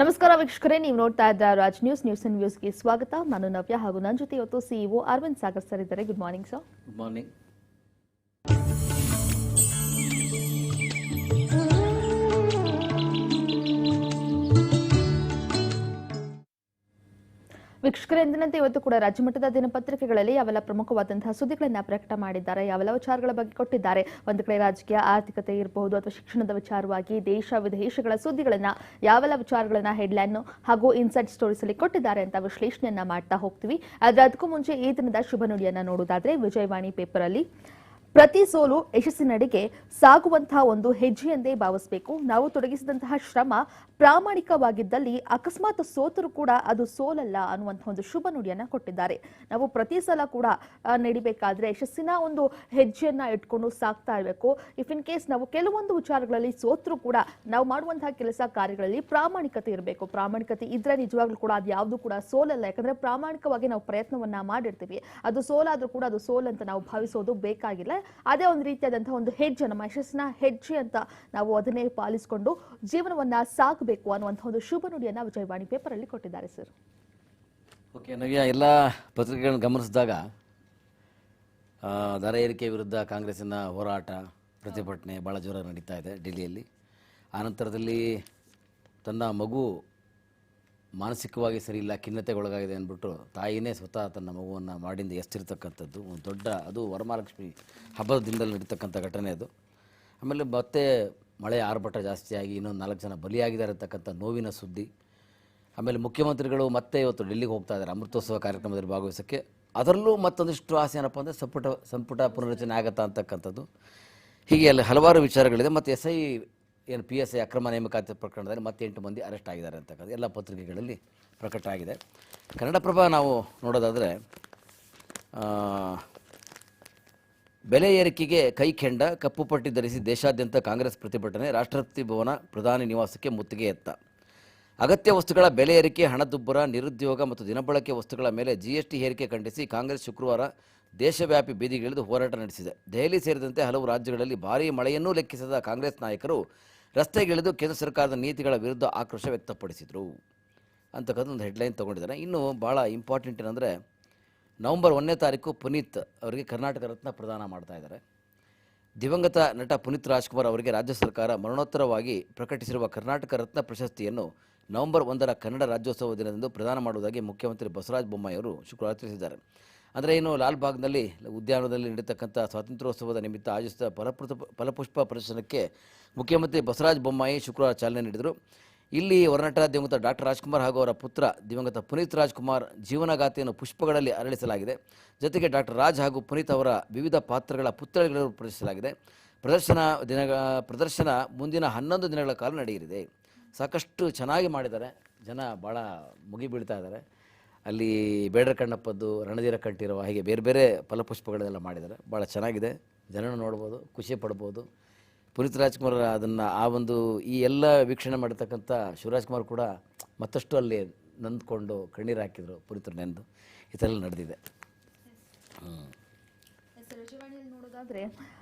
ನಮಸ್ಕಾರ ವೀಕ್ಷಕರೇ, ನೀವು ನೋಡ್ತಾ ಇದ್ದೀರಾ ರಾಜ್ ನ್ಯೂಸ್ ನ್ಯೂಸ್ಗೆ ಸ್ವಾಗತ. ನಾನು ನವ್ಯ ಹಾಗೂ ನನ್ನ ಜೊತೆ ಇವತ್ತು ಸಿಇಒ ಅರವಿಂದ್ ಸಾಗರ್ ಸರ್ ಇದ್ದಾರೆ. Good morning sir. Good morning. ವೀಕ್ಷಕರೇ, ಎಂದಿನಂತೆ ಇವತ್ತು ಕೂಡ ರಾಜ್ಯ ಮಟ್ಟದ ದಿನಪತ್ರಿಕೆಗಳಲ್ಲಿ ಯಾವೆಲ್ಲ ಪ್ರಮುಖವಾದಂತಹ ಸುದ್ದಿಗಳನ್ನ ಪ್ರಕಟ ಮಾಡಿದ್ದಾರೆ, ಯಾವೆಲ್ಲ ವಿಚಾರಗಳ ಬಗ್ಗೆ ಕೊಟ್ಟಿದ್ದಾರೆ, ಒಂದು ಕಡೆ ರಾಜಕೀಯ ಆರ್ಥಿಕತೆ ಇರಬಹುದು ಅಥವಾ ಶಿಕ್ಷಣದ ವಿಚಾರವಾಗಿ ದೇಶ ವಿದೇಶಗಳ ಸುದ್ದಿಗಳನ್ನ ಯಾವೆಲ್ಲ ವಿಚಾರಗಳನ್ನ ಹೆಡ್ಲೈನ್ ಹಾಗೂ ಇನ್ಸೈಡ್ ಸ್ಟೋರೀಸ್ ಅಲ್ಲಿ ಕೊಟ್ಟಿದ್ದಾರೆ ಅಂತ ವಿಶ್ಲೇಷಣೆಯನ್ನ ಮಾಡ್ತಾ ಹೋಗ್ತೀವಿ. ಆದ್ರೆ ಅದಕ್ಕೂ ಮುಂಚೆ ಈ ದಿನದ ಶುಭ ನುಡಿಯನ್ನ ನೋಡೋದಾದ್ರೆ ವಿಜಯವಾಣಿ ಪೇಪರ್ ಅಲ್ಲಿ ಪ್ರತಿ ಸೋಲು ಯಶಸ್ಸಿನಡೆಗೆ ಸಾಗುವಂತಹ ಒಂದು ಹೆಜ್ಜೆ ಎಂದೇ ಭಾವಿಸಬೇಕು. ನಾವು ತೊಡಗಿಸಿದಂತಹ ಶ್ರಮ ಪ್ರಾಮಾಣಿಕವಾಗಿದ್ದಲ್ಲಿ ಅಕಸ್ಮಾತ್ ಸೋತರೂ ಕೂಡ ಅದು ಸೋಲಲ್ಲ ಅನ್ನುವಂತಹ ಒಂದು ಶುಭ ನುಡಿಯನ್ನ ಕೊಟ್ಟಿದ್ದಾರೆ. ನಾವು ಪ್ರತಿ ಸಲ ಕೂಡ ನಡಿಬೇಕಾದ್ರೆ ಯಶಸ್ಸಿನ ಒಂದು ಹೆಜ್ಜೆಯನ್ನ ಇಟ್ಕೊಂಡು ಸಾಕ್ತಾ ಇರಬೇಕು. ಇಫ್ ಇನ್ ಕೇಸ್ ನಾವು ಕೆಲವೊಂದು ವಿಚಾರಗಳಲ್ಲಿ ಸೋತರೂ ಕೂಡ ನಾವು ಮಾಡುವಂತಹ ಕೆಲಸ ಕಾರ್ಯಗಳಲ್ಲಿ ಪ್ರಾಮಾಣಿಕತೆ ಇರಬೇಕು. ಪ್ರಾಮಾಣಿಕತೆ ಇದ್ರೆ ನಿಜವಾಗ್ಲೂ ಕೂಡ ಅದು ಯಾವುದು ಕೂಡ ಸೋಲಲ್ಲ. ಯಾಕಂದ್ರೆ ಪ್ರಾಮಾಣಿಕವಾಗಿ ನಾವು ಪ್ರಯತ್ನವನ್ನ ಮಾಡಿರ್ತೀವಿ, ಅದು ಸೋಲಾದ್ರೂ ಕೂಡ ಅದು ಸೋಲ್ ಅಂತ ನಾವು ಭಾವಿಸೋದು ಬೇಕಾಗಿಲ್ಲ. ಅದೇ ಒಂದು ರೀತಿಯಾದಂತಹ ಒಂದು ಹೆಜ್ಜೆ, ನಮ್ಮ ಯಶಸ್ಸಿನ ಹೆಜ್ಜೆ ಅಂತ ನಾವು ಅದನ್ನೇ ಪಾಲಿಸಿಕೊಂಡು ಜೀವನವನ್ನ ಸಾಗಬೇಕು ಅನ್ನುವಂತಹ ಒಂದು ಶುಭ ನುಡಿಯನ್ನ ವಿಜಯವಾಣಿ ಪೇಪರ್ ಅಲ್ಲಿ ಕೊಟ್ಟಿದ್ದಾರೆ ಸರ್. ಓಕೆ ನವ್ಯ, ಎಲ್ಲ ಪತ್ರಿಕೆಗಳನ್ನು ಗಮನಿಸಿದಾಗ ದರ ಏರಿಕೆ ವಿರುದ್ಧ ಕಾಂಗ್ರೆಸ್ಸಿನ ಹೋರಾಟ ಪ್ರತಿಭಟನೆ ಭಾಳ ಜೋರ ನಡೀತಾ ಇದೆ ಡೆಲ್ಲಿಯಲ್ಲಿ. ಆನಂತರದಲ್ಲಿ ತನ್ನ ಮಗು ಮಾನಸಿಕವಾಗಿ ಸರಿ ಇಲ್ಲ, ಖಿನ್ನತೆಗೊಳಗಾಗಿದೆ ಅಂದ್ಬಿಟ್ಟು ತಾಯಿನೇ ಸ್ವತಃ ತನ್ನ ಮಗುವನ್ನು ಮಾಡಿಂದ ಎಸ್ತಿರ್ತಕ್ಕಂಥದ್ದು ಒಂದು ದೊಡ್ಡ, ಅದು ವರಮಹಾಲಕ್ಷ್ಮಿ ಹಬ್ಬದ ದಿನದಲ್ಲಿ ನಡೀತಕ್ಕಂಥ ಘಟನೆ ಅದು. ಆಮೇಲೆ ಮತ್ತೆ ಮಳೆ ಆರ್ಭಟ ಜಾಸ್ತಿಯಾಗಿ ಇನ್ನೊಂದು 4 ಜನ ಬಲಿಯಾಗಿದ್ದಾರೆ ಅಂತಕ್ಕಂಥ ನೋವಿನ ಸುದ್ದಿ. ಆಮೇಲೆ ಮುಖ್ಯಮಂತ್ರಿಗಳು ಮತ್ತೆ ಇವತ್ತು ಡೆಲ್ಲಿಗೆ ಹೋಗ್ತಾ ಇದ್ದಾರೆ ಅಮೃತೋತ್ಸವ ಕಾರ್ಯಕ್ರಮದಲ್ಲಿ ಭಾಗವಹಿಸೋಕ್ಕೆ. ಅದರಲ್ಲೂ ಮತ್ತೊಂದಿಷ್ಟು ಆಸೆ ಏನಪ್ಪ ಅಂದರೆ ಸಂಪುಟ ಪುನರಚನೆ ಆಗತ್ತಾ ಅಂತಕ್ಕಂಥದ್ದು. ಹೀಗೆ ಅಲ್ಲಿ ಹಲವಾರು ವಿಚಾರಗಳಿದೆ. ಮತ್ತು SI ಏನು PSI ಅಕ್ರಮ ನೇಮಕಾತಿ ಪ್ರಕರಣದಲ್ಲಿ ಮತ್ತೆ 8 ಮಂದಿ ಅರೆಸ್ಟ್ ಆಗಿದ್ದಾರೆ ಅಂತಕ್ಕಂಥ ಎಲ್ಲ ಪತ್ರಿಕೆಗಳಲ್ಲಿ ಪ್ರಕಟ ಆಗಿದೆ. ಕನ್ನಡಪ್ರಭ ನಾವು ನೋಡೋದಾದರೆ ಬೆಲೆ ಏರಿಕೆಗೆ ಕೈ ಕೆಂಡ, ಕಪ್ಪು ಪಟ್ಟಿ ಧರಿಸಿ ದೇಶಾದ್ಯಂತ ಕಾಂಗ್ರೆಸ್ ಪ್ರತಿಭಟನೆ, ರಾಷ್ಟ್ರಪತಿ ಭವನ ಪ್ರಧಾನಿ ನಿವಾಸಕ್ಕೆ ಮುತ್ತಿಗೆ ಎತ್ತ. ಅಗತ್ಯ ವಸ್ತುಗಳ ಬೆಲೆ ಏರಿಕೆ, ಹಣದುಬ್ಬರ, ನಿರುದ್ಯೋಗ ಮತ್ತು ದಿನಬಳಕೆ ವಸ್ತುಗಳ ಮೇಲೆ GST ಏರಿಕೆ ಖಂಡಿಸಿ ಕಾಂಗ್ರೆಸ್ ಶುಕ್ರವಾರ ದೇಶವ್ಯಾಪಿ ಬೀದಿಗಿಳಿದು ಹೋರಾಟ ನಡೆಸಿದೆ. ದೆಹಲಿ ಸೇರಿದಂತೆ ಹಲವು ರಾಜ್ಯಗಳಲ್ಲಿ ಭಾರೀ ಮಳೆಯನ್ನೂ ಲೆಕ್ಕಿಸದ ಕಾಂಗ್ರೆಸ್ ನಾಯಕರು ರಸ್ತೆಗಿಳಿದು ಕೇಂದ್ರ ಸರ್ಕಾರದ ನೀತಿಗಳ ವಿರುದ್ಧ ಆಕ್ರೋಶ ವ್ಯಕ್ತಪಡಿಸಿದರು ಅಂತಕ್ಕಂಥ ಒಂದು ಹೆಡ್ಲೈನ್ ತೊಗೊಂಡಿದ್ದಾರೆ. ಇನ್ನು ಭಾಳ ಇಂಪಾರ್ಟೆಂಟ್ ಏನಂದರೆ, ನವಂಬರ್ 1ನೇ ತಾರೀಕು ಪುನೀತ್ ಅವರಿಗೆ ಕರ್ನಾಟಕ ರತ್ನ ಪ್ರದಾನ ಮಾಡ್ತಾ ಇದ್ದಾರೆ. ದಿವಂಗತ ನಟ ಪುನೀತ್ ರಾಜ್ಕುಮಾರ್ ಅವರಿಗೆ ರಾಜ್ಯ ಸರ್ಕಾರ ಮರಣೋತ್ತರವಾಗಿ ಪ್ರಕಟಿಸಿರುವ ಕರ್ನಾಟಕ ರತ್ನ ಪ್ರಶಸ್ತಿಯನ್ನು ನವಂಬರ್ 1ರ ಕನ್ನಡ ರಾಜ್ಯೋತ್ಸವ ದಿನದಂದು ಪ್ರದಾನ ಮಾಡುವುದಾಗಿ ಮುಖ್ಯಮಂತ್ರಿ ಬಸವರಾಜ ಬೊಮ್ಮಾಯಿ ಅವರು ಶುಕ್ರವಾರ ತಿಳಿಸಿದ್ದಾರೆ. ಅಂದರೆ ಇನ್ನು ಲಾಲ್ಬಾಗ್ನಲ್ಲಿ ಉದ್ಯಾನದಲ್ಲಿ ನಡೀತಕ್ಕಂಥ ಸ್ವಾತಂತ್ರ್ಯೋತ್ಸವದ ನಿಮಿತ್ತ ಆಯೋಜಿಸಿದ ಫಲಪುಷ್ಪ ಪ್ರದರ್ಶನಕ್ಕೆ ಮುಖ್ಯಮಂತ್ರಿ ಬಸವರಾಜ ಬೊಮ್ಮಾಯಿ ಶುಕ್ರವಾರ ಚಾಲನೆ ನೀಡಿದರು. ಇಲ್ಲಿ ಹೊರನಟ ದಿವಂಗತ ಡಾಕ್ಟರ್ ರಾಜ್ಕುಮಾರ್ ಹಾಗೂ ಅವರ ಪುತ್ರ ದಿವಂಗತ ಪುನೀತ್ ರಾಜ್ಕುಮಾರ್ ಜೀವನಗಾಥೆಯನ್ನು ಪುಷ್ಪಗಳಲ್ಲಿ ಅರಳಿಸಲಾಗಿದೆ. ಜೊತೆಗೆ ಡಾಕ್ಟರ್ ರಾಜ್ ಹಾಗೂ ಪುನೀತ್ ಅವರ ವಿವಿಧ ಪಾತ್ರಗಳ ಪುತ್ಥಳಿಗಳನ್ನು ಪ್ರದರ್ಶಿಸಲಾಗಿದೆ. ಪ್ರದರ್ಶನ ಮುಂದಿನ 11 ದಿನಗಳ ಕಾಲ ನಡೆಯಲಿದೆ. ಸಾಕಷ್ಟು ಚೆನ್ನಾಗಿ ಮಾಡಿದ್ದಾರೆ, ಜನ ಭಾಳ ಮುಗಿಬೀಳ್ತಾ ಇದ್ದಾರೆ. ಅಲ್ಲಿ ಬೇಡರ ಕಣ್ಣಪ್ಪದ್ದು, ರಣಧೀರ ಕಂಠೀರವ, ಹೀಗೆ ಬೇರೆ ಬೇರೆ ಫಲಪುಷ್ಪಗಳೆಲ್ಲ ಮಾಡಿದ್ದಾರೆ. ಭಾಳ ಚೆನ್ನಾಗಿದೆ, ಜನನ ನೋಡ್ಬೋದು, ಖುಷಿ ಪಡ್ಬೋದು. ಪುನೀತ್ ರಾಜ್ಕುಮಾರ್ ಅದನ್ನು ಈ ಎಲ್ಲ ವೀಕ್ಷಣೆ ಮಾಡಿರ್ತಕ್ಕಂಥ ಶಿವರಾಜ್ಕುಮಾರ್ ಕೂಡ ಮತ್ತಷ್ಟು ಅಲ್ಲಿ ನೊಂದ್ಕೊಂಡು ಕಣ್ಣೀರು ಹಾಕಿದರು, ಪುನೀತರು ನೆಂದು. ಈ ಥರ ಎಲ್ಲ ನಡೆದಿದೆ. ನೋಡೋದಾದ್ರೆ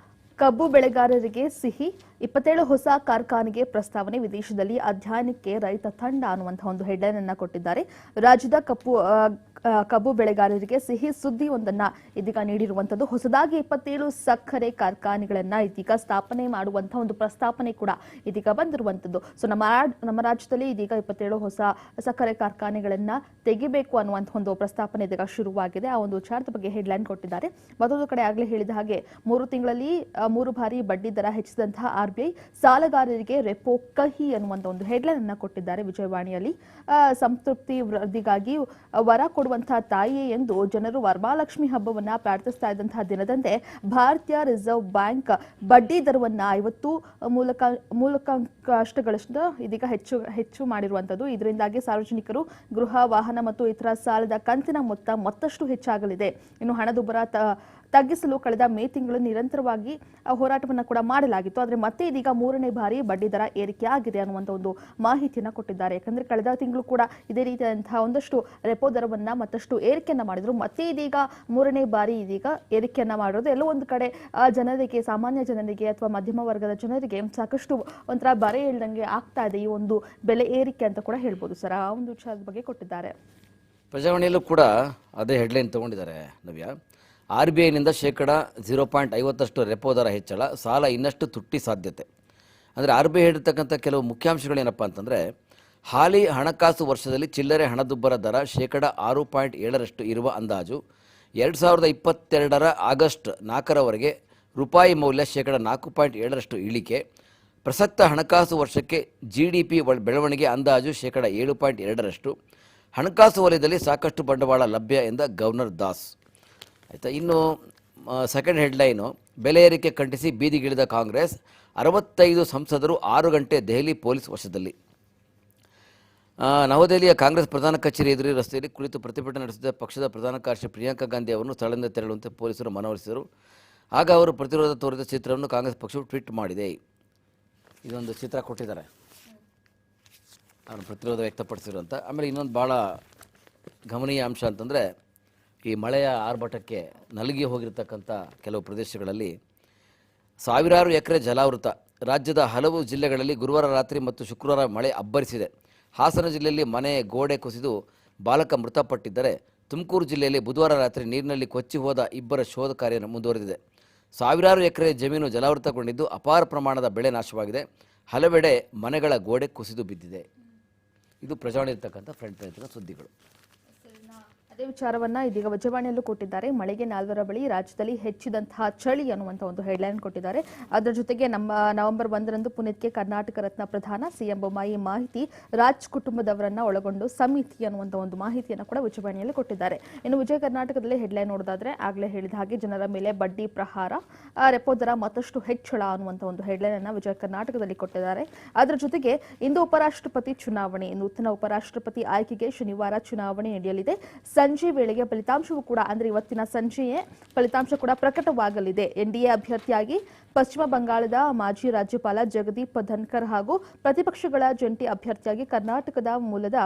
ಕಬ್ಬು ಬೆಳೆಗಾರರಿಗೆ ಸಿಹಿ, 27 ಹೊಸ ಕಾರ್ಖಾನೆಗೆ ಪ್ರಸ್ತಾವನೆ, ವಿದೇಶದಲ್ಲಿ ಅಧ್ಯಯನಕ್ಕೆ ರೈತ ತಂಡ ಅನ್ನುವಂತಹ ಒಂದು ಹೆಡ್ಲೈನ್ ಅನ್ನ ಕೊಟ್ಟಿದ್ದಾರೆ. ರಾಜ್ಯದ ಕಬ್ಬು ಬೆಳೆಗಾರರಿಗೆ ಸಿಹಿ ಸುದ್ದಿಯೊಂದನ್ನ ಇದೀಗ ನೀಡಿರುವಂತದ್ದು. ಹೊಸದಾಗಿ 27 ಸಕ್ಕರೆ ಕಾರ್ಖಾನೆಗಳನ್ನ ಇದೀಗ ಸ್ಥಾಪನೆ ಮಾಡುವಂತಹ ಒಂದು ಪ್ರಸ್ತಾವನೆ ಕೂಡ ಇದೀಗ ಬಂದಿರುವಂತದ್ದು. ಸೊ ನಮ್ಮ ರಾಜ್ಯದಲ್ಲಿ ಇದೀಗ 27 ಹೊಸ ಸಕ್ಕರೆ ಕಾರ್ಖಾನೆಗಳನ್ನ ತೆಗಿಬೇಕು ಅನ್ನುವಂತಹ ಒಂದು ಪ್ರಸ್ತಾಪನೆ ಇದೀಗ ಶುರುವಾಗಿದೆ. ಆ ಒಂದು ವಿಚಾರದ ಬಗ್ಗೆ ಹೆಡ್ಲೈನ್ ಕೊಟ್ಟಿದ್ದಾರೆ. ಮತ್ತೊಂದು ಕಡೆ ಆಗಲೇ ಹೇಳಿದ ಹಾಗೆ 3 ತಿಂಗಳಲ್ಲಿ 3 ಬಾರಿ ಬಡ್ಡಿ ದರ ಹೆಚ್ಚಿಸಿದಂತಹ RBI ಸಾಲಗಾರರಿಗೆ ರೆಪೋ ಕಹಿ ಅನ್ನುವಂತ ಒಂದು ಹೆಡ್ಲೈನ್ ಅನ್ನ ಕೊಟ್ಟಿದ್ದಾರೆ ವಿಜಯವಾಣಿಯಲ್ಲಿ. ಸಂತೃಪ್ತಿ ವೃದ್ಧಿಗಾಗಿ ವರ ಕೊಡುವಂತಹ ತಾಯಿಯೇ ಎಂದು ಜನರು ವರಮಹಾಲಕ್ಷ್ಮಿ ಹಬ್ಬವನ್ನ ಪ್ರಾರ್ಥಿಸ್ತಾ ಇದ್ದಂತಹ ದಿನದಂತೆ ಭಾರತೀಯ ರಿಸರ್ವ್ ಬ್ಯಾಂಕ್ ಬಡ್ಡಿ ದರವನ್ನ 50 ಮೂಲಕಾಂಶಗಳಷ್ಟು ಇದೀಗ ಹೆಚ್ಚು ಮಾಡಿರುವಂತದ್ದು. ಇದರಿಂದಾಗಿ ಸಾರ್ವಜನಿಕರು ಗೃಹ, ವಾಹನ ಮತ್ತು ಇತರ ಸಾಲದ ಕಂತಿನ ಮೊತ್ತ ಮತ್ತಷ್ಟು ಹೆಚ್ಚಾಗಲಿದೆ. ಇನ್ನು ಹಣದುಬ್ಬರ ತಗ್ಗಿಸಲು ಕಳೆದ ಮೇ ತಿಂಗಳು ನಿರಂತರವಾಗಿ ಹೋರಾಟವನ್ನು ಕೂಡ ಮಾಡಲಾಗಿತ್ತು. ಆದರೆ ಮತ್ತೆ ಇದೀಗ 3ನೇ ಬಾರಿ ಬಡ್ಡಿ ದರ ಏರಿಕೆ ಆಗಿದೆ ಅನ್ನುವಂಥ ಒಂದು ಮಾಹಿತಿಯನ್ನು ಕೊಟ್ಟಿದ್ದಾರೆ. ಯಾಕಂದ್ರೆ ಕಳೆದ ತಿಂಗಳು ಕೂಡ ಇದೇ ರೀತಿಯಾದಂತಹ ಒಂದಷ್ಟು ರೆಪೋ ದರವನ್ನ ಮತ್ತಷ್ಟು ಏರಿಕೆಯನ್ನ ಮಾಡಿದ್ರು. ಮತ್ತೆ ಇದೀಗ 3ನೇ ಬಾರಿ ಇದೀಗ ಏರಿಕೆಯನ್ನ ಮಾಡಿರೋದು ಎಲ್ಲೋ ಒಂದು ಕಡೆ ಜನರಿಗೆ, ಸಾಮಾನ್ಯ ಜನರಿಗೆ ಅಥವಾ ಮಧ್ಯಮ ವರ್ಗದ ಜನರಿಗೆ ಸಾಕಷ್ಟು ಒಂಥರ ಬರೆ ಇಳ್ದಂಗೆ ಆಗ್ತಾ ಇದೆ ಈ ಒಂದು ಬೆಲೆ ಏರಿಕೆ ಅಂತ ಕೂಡ ಹೇಳ್ಬೋದು ಸರ್. ಆ ಒಂದು ವಿಚಾರದ ಬಗ್ಗೆ ಕೊಟ್ಟಿದ್ದಾರೆ. ಪ್ರಜಾವಾಣಿಯಲ್ಲೂ ಕೂಡ ಅದೇ ಹೆಡ್ಲೈನ್ ತಗೊಂಡಿದ್ದಾರೆ ನವ್ಯ. RBIನಿಂದ -0.50 ರೆಪೋ ದರ ಹೆಚ್ಚಳ, ಸಾಲ ಇನ್ನಷ್ಟು ತುಟ್ಟಿ ಸಾಧ್ಯತೆ. ಅಂದರೆ RBI ಹೇಳಿರ್ತಕ್ಕಂಥ ಕೆಲವು ಮುಖ್ಯಾಂಶಗಳೇನಪ್ಪ ಅಂತಂದರೆ, ಹಾಲಿ ಹಣಕಾಸು ವರ್ಷದಲ್ಲಿ ಚಿಲ್ಲರೆ ಹಣದುಬ್ಬರ ದರ -6.7% ಇರುವ ಅಂದಾಜು 2022 ಆಗಸ್ಟ್ 4ರವರೆಗೆ ರೂಪಾಯಿ ಮೌಲ್ಯ -4.7% ಇಳಿಕೆ. ಪ್ರಸಕ್ತ ಹಣಕಾಸು ವರ್ಷಕ್ಕೆ GDP ಬೆಳವಣಿಗೆ ಅಂದಾಜು -7.2%. ಹಣಕಾಸು ವಲಯದಲ್ಲಿ ಸಾಕಷ್ಟು ಬಂಡವಾಳ ಲಭ್ಯ ಎಂದ ಗವರ್ನರ್ ದಾಸ್. ಆಯಿತಾ, ಇನ್ನು ಸೆಕೆಂಡ್ ಹೆಡ್ಲೈನು, ಬೆಲೆ ಏರಿಕೆ ಖಂಡಿಸಿ ಬೀದಿಗಿಳಿದ ಕಾಂಗ್ರೆಸ್, 65 ಸಂಸದರು 6 ಗಂಟೆ ದೆಹಲಿ ಪೊಲೀಸ್ ವಶದಲ್ಲಿ. ನವದೆಹಲಿಯ ಕಾಂಗ್ರೆಸ್ ಪ್ರಧಾನ ಕಚೇರಿ ಎದುರು ರಸ್ತೆಯಲ್ಲಿ ಕುಳಿತು ಪ್ರತಿಭಟನೆ ನಡೆಸಿದ ಪಕ್ಷದ ಪ್ರಧಾನ ಕಾರ್ಯದರ್ಶಿ ಪ್ರಿಯಾಂಕಾ ಗಾಂಧಿ ಅವರನ್ನು ಸ್ಥಳದಿಂದ ತೆರಳುವಂತೆ ಪೊಲೀಸರು ಮನವೊಲಿಸಿದರು. ಆಗ ಅವರು ಪ್ರತಿರೋಧ ತೋರಿದ ಚಿತ್ರವನ್ನು ಕಾಂಗ್ರೆಸ್ ಪಕ್ಷವು ಟ್ವೀಟ್ ಮಾಡಿದೆ. ಇದೊಂದು ಚಿತ್ರ ಕೊಟ್ಟಿದ್ದಾರೆ, ಅವರು ಪ್ರತಿರೋಧ ವ್ಯಕ್ತಪಡಿಸಿರುವಂಥ. ಆಮೇಲೆ ಇನ್ನೊಂದು ಭಾಳ ಗಮನೀಯ ಅಂಶ ಅಂತಂದರೆ, ಈ ಮಳೆಯ ಆರ್ಭಟಕ್ಕೆ ನಲುಗಿ ಹೋಗಿರ್ತಕ್ಕಂಥ ಕೆಲವು ಪ್ರದೇಶಗಳಲ್ಲಿ ಸಾವಿರಾರು ಎಕರೆ ಜಲಾವೃತ. ರಾಜ್ಯದ ಹಲವು ಜಿಲ್ಲೆಗಳಲ್ಲಿ ಗುರುವಾರ ರಾತ್ರಿ ಮತ್ತು ಶುಕ್ರವಾರ ಮಳೆ ಅಬ್ಬರಿಸಿದೆ. ಹಾಸನ ಜಿಲ್ಲೆಯಲ್ಲಿ ಮನೆ ಗೋಡೆ ಕುಸಿದು ಬಾಲಕ ಮೃತಪಟ್ಟಿದ್ದರೆ, ತುಮಕೂರು ಜಿಲ್ಲೆಯಲ್ಲಿ ಬುಧವಾರ ರಾತ್ರಿ ನೀರಿನಲ್ಲಿ ಕೊಚ್ಚಿ ಹೋದ ಇಬ್ಬರ ಶೋಧ ಕಾರ್ಯ ಮುಂದುವರೆದಿದೆ. ಸಾವಿರಾರು ಎಕರೆ ಜಮೀನು ಜಲಾವೃತಗೊಂಡಿದ್ದು ಅಪಾರ ಪ್ರಮಾಣದ ಬೆಳೆ ನಾಶವಾಗಿದೆ. ಹಲವೆಡೆ ಮನೆಗಳ ಗೋಡೆ ಕುಸಿದು ಬಿದ್ದಿದೆ. ಇದು ಪ್ರಜಾವಾಣಿ ಇರ್ತಕ್ಕಂಥ ಫ್ರಂಟ್ ಪೇಜ್ನ ಸುದ್ದಿಗಳು. ಅದೇ ವಿಚಾರವನ್ನ ಇದೀಗ ವಜ್ರವಾಣಿಯಲ್ಲೂ ಕೊಟ್ಟಿದ್ದಾರೆ. ಮಳೆಗೆ 4ರ ಬಳಿ ರಾಜ್ಯದಲ್ಲಿ ಹೆಚ್ಚಿದಂತಹ ಚಳಿ ಅನ್ನುವಂಥ ಒಂದು ಹೆಡ್ಲೈನ್ ಕೊಟ್ಟಿದ್ದಾರೆ. ಅದರ ಜೊತೆಗೆ ನವೆಂಬರ್ 1ರಂದು ಪುನೀತ್ಗೆ ಕರ್ನಾಟಕ ರತ್ನ ಪ್ರದಾನ, ಸಿಎಂ ಬೊಮ್ಮಾಯಿ ಮಾಹಿತಿ, ರಾಜ್ ಕುಟುಂಬದವರನ್ನ ಒಳಗೊಂಡು ಸಮಿತಿ ಅನ್ನುವಂಥ ಒಂದು ಮಾಹಿತಿಯನ್ನು ಕೂಡ ವಜ್ರವಾಣಿಯಲ್ಲಿ ಕೊಟ್ಟಿದ್ದಾರೆ. ಇನ್ನು ವಿಜಯ ಕರ್ನಾಟಕದಲ್ಲಿ ಹೆಡ್ಲೈನ್ ನೋಡೋದಾದ್ರೆ, ಆಗಲೇ ಹೇಳಿದ ಹಾಗೆ ಜನರ ಮೇಲೆ ಬಡ್ಡಿ ಪ್ರಹಾರ, ರೆಪೋ ದರ ಮತ್ತಷ್ಟು ಹೆಚ್ಚಳ ಅನ್ನುವಂಥ ಒಂದು ಹೆಡ್ಲೈನ್ ಅನ್ನ ವಿಜಯ ಕರ್ನಾಟಕದಲ್ಲಿ ಕೊಟ್ಟಿದ್ದಾರೆ. ಅದರ ಜೊತೆಗೆ ಇಂದು ಉಪರಾಷ್ಟ್ರಪತಿ ಚುನಾವಣೆ, ನೂತನ ಉಪರಾಷ್ಟ್ರಪತಿ ಆಯ್ಕೆಗೆ ಶನಿವಾರ ಚುನಾವಣೆ ನಡೆಯಲಿದೆ. ಸಂಜೆ ವೇಳೆಗೆ ಫಲಿತಾಂಶವೂ ಕೂಡ, ಅಂದ್ರೆ ಇವತ್ತಿನ ಸಂಜೆಯೇ ಫಲಿತಾಂಶ ಕೂಡ ಪ್ರಕಟವಾಗಲಿದೆ. ಎನ್ಡಿಎ ಅಭ್ಯರ್ಥಿಯಾಗಿ ಪಶ್ಚಿಮ ಬಂಗಾಳದ ಮಾಜಿ ರಾಜ್ಯಪಾಲ ಜಗದೀಪ್ ಧನ್ಕರ್ ಹಾಗೂ ಪ್ರತಿಪಕ್ಷಗಳ ಜಂಟಿ ಅಭ್ಯರ್ಥಿಯಾಗಿ ಕರ್ನಾಟಕದ ಮೂಲದ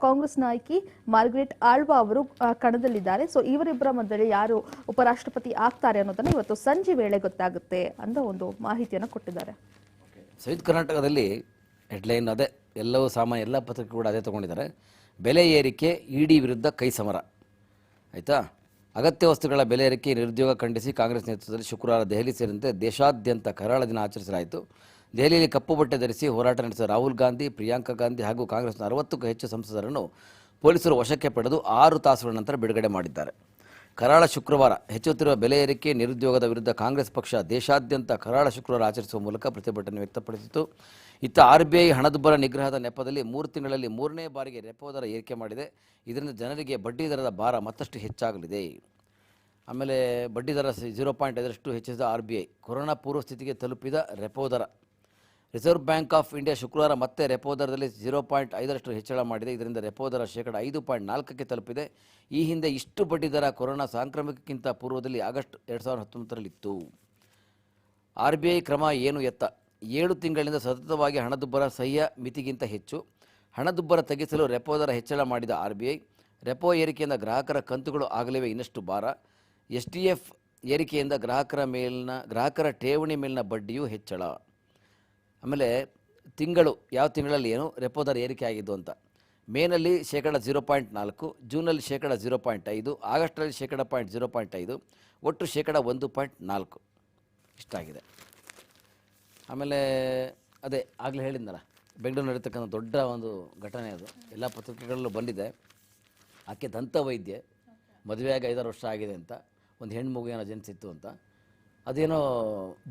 ಕಾಂಗ್ರೆಸ್ ನಾಯಕಿ ಮಾರ್ಗರೆಟ್ ಆಳ್ವಾ ಅವರು ಕಣದಲ್ಲಿದ್ದಾರೆ. ಸೊ ಇವರಿಬ್ಬರ ಮಧ್ಯೆ ಯಾರು ಉಪರಾಷ್ಟ್ರಪತಿ ಆಗ್ತಾರೆ ಅನ್ನೋದನ್ನ ಇವತ್ತು ಸಂಜೆ ವೇಳೆ ಗೊತ್ತಾಗುತ್ತೆ ಅಂತ ಒಂದು ಮಾಹಿತಿಯನ್ನು ಕೊಟ್ಟಿದ್ದಾರೆ. ಸಂಯುಕ್ತ ಕರ್ನಾಟಕದಲ್ಲಿ ಹೆಡ್ಲೈನ್ ಅದೇ, ಎಲ್ಲವೂ ಸಾಮಾನ್ಯ ಎಲ್ಲ ಪತ್ರಿಕೆ ಕೂಡ ಅದೇ ತೊಗೊಂಡಿದ್ದಾರೆ. ಬೆಲೆ ಏರಿಕೆ, ಇಡಿ ವಿರುದ್ಧ ಕೈ ಸಮರ. ಆಯಿತಾ, ಅಗತ್ಯ ವಸ್ತುಗಳ ಬೆಲೆ ಏರಿಕೆ, ನಿರುದ್ಯೋಗ ಖಂಡಿಸಿ ಕಾಂಗ್ರೆಸ್ ನೇತೃತ್ವದಲ್ಲಿ ಶುಕ್ರವಾರ ದೆಹಲಿ ಸೇರಿದಂತೆ ದೇಶಾದ್ಯಂತ ಕರಾಳ ದಿನ ಆಚರಿಸಲಾಯಿತು. ದೆಹಲಿಯಲ್ಲಿ ಕಪ್ಪು ಬಟ್ಟೆ ಧರಿಸಿ ಹೋರಾಟ ನಡೆಸಿದ ರಾಹುಲ್ ಗಾಂಧಿ, ಪ್ರಿಯಾಂಕಾ ಗಾಂಧಿ ಹಾಗೂ ಕಾಂಗ್ರೆಸ್ನ 60ಕ್ಕೂ ಹೆಚ್ಚು ಸಂಸದರನ್ನು ಪೊಲೀಸರು ವಶಕ್ಕೆ ಪಡೆದು 6 ತಾಸುಗಳ ನಂತರ ಬಿಡುಗಡೆ ಮಾಡಿದ್ದಾರೆ. ಕರಾಳ ಶುಕ್ರವಾರ. ಹೆಚ್ಚುತ್ತಿರುವ ಬೆಲೆ ಏರಿಕೆ, ನಿರುದ್ಯೋಗದ ವಿರುದ್ಧ ಕಾಂಗ್ರೆಸ್ ಪಕ್ಷ ದೇಶಾದ್ಯಂತ ಕರಾಳ ಶುಕ್ರವಾರ ಆಚರಿಸುವ ಮೂಲಕ ಪ್ರತಿಭಟನೆ ವ್ಯಕ್ತಪಡಿಸಿತು. ಇತ್ತ RBI ಹಣದುಬ್ಬರ ನಿಗ್ರಹದ ನೆಪದಲ್ಲಿ 3 ತಿಂಗಳಲ್ಲಿ 3ನೇ ಬಾರಿಗೆ ರೆಪೋ ದರ ಏರಿಕೆ ಮಾಡಿದೆ. ಇದರಿಂದ ಜನರಿಗೆ ಬಡ್ಡಿ ದರದ ಭಾರ ಮತ್ತಷ್ಟು ಹೆಚ್ಚಾಗಲಿದೆ. ಆಮೇಲೆ ಬಡ್ಡಿ ದರ 0.5% ಹೆಚ್ಚಿಸಿದ RBI, ಕೊರೋನಾ ಪೂರ್ವ ಸ್ಥಿತಿಗೆ ತಲುಪಿದ ರೆಪೋ ದರ. ರಿಸರ್ವ್ ಬ್ಯಾಂಕ್ ಆಫ್ ಇಂಡಿಯಾ ಶುಕ್ರವಾರ ಮತ್ತೆ ರೆಪೋ ದರದಲ್ಲಿ 0.5% ಹೆಚ್ಚಳ ಮಾಡಿದೆ. ಇದರಿಂದ ರೆಪೋ ದರ 5.4ಕ್ಕೆ ತಲುಪಿದೆ. ಈ ಹಿಂದೆ ಇಷ್ಟು ಬಡ್ಡಿ ದರ ಕೊರೋನಾ ಸಾಂಕ್ರಾಮಿಕಕ್ಕಿಂತ ಪೂರ್ವದಲ್ಲಿ ಆಗಸ್ಟ್ 2019ರಲ್ಲಿತ್ತು. RBI ಕ್ರಮ ಏನು ಎತ್ತ? 7 ತಿಂಗಳಿಂದ ಸತತವಾಗಿ ಹಣದುಬ್ಬರ ಸಹ್ಯ ಮಿತಿಗಿಂತ ಹೆಚ್ಚು. ಹಣದುಬ್ಬರ ತಗ್ಗಿಸಲು ರೆಪೋ ದರ ಹೆಚ್ಚಳ ಮಾಡಿದ RBI, ರೆಪೋ ಏರಿಕೆಯಿಂದ ಗ್ರಾಹಕರ ಕಂತುಗಳು ಆಗಲಿವೆ ಇನ್ನಷ್ಟು ಭಾರ. STF ಏರಿಕೆಯಿಂದ ಗ್ರಾಹಕರ ಠೇವಣಿ ಮೇಲಿನ ಬಡ್ಡಿಯೂ ಹೆಚ್ಚಳ. ಆಮೇಲೆ ಯಾವ ತಿಂಗಳಲ್ಲಿ ಏನು ರೆಪೋ ದರ ಏರಿಕೆ ಆಗಿದ್ದು ಅಂತ. ಮೇನಲ್ಲಿ 0.4%, ಜೂನಲ್ಲಿ 0.5%, ಆಗಸ್ಟಲ್ಲಿ 0.5%, ಒಟ್ಟು 1.4% ಇಷ್ಟಾಗಿದೆ. ಆಮೇಲೆ ಅದೇ ಆಗಲೇ ಹೇಳಿದ್ನಲ್ಲ, ಬೆಂಗಳೂರು ನಡೀತಕ್ಕಂಥ ದೊಡ್ಡ ಒಂದು ಘಟನೆ ಅದು, ಎಲ್ಲ ಪತ್ರಿಕೆಗಳಲ್ಲೂ ಬಂದಿದೆ. ಆಕೆ ದಂತ ವೈದ್ಯೆ, ಮದುವೆಯಾಗಿ 5-6 ವರ್ಷ ಆಗಿದೆ ಅಂತ, ಒಂದು ಹೆಣ್ಣು ಮಗು ಏನೋ ಜನಿಸಿತ್ತು ಅಂತ. ಅದೇನೋ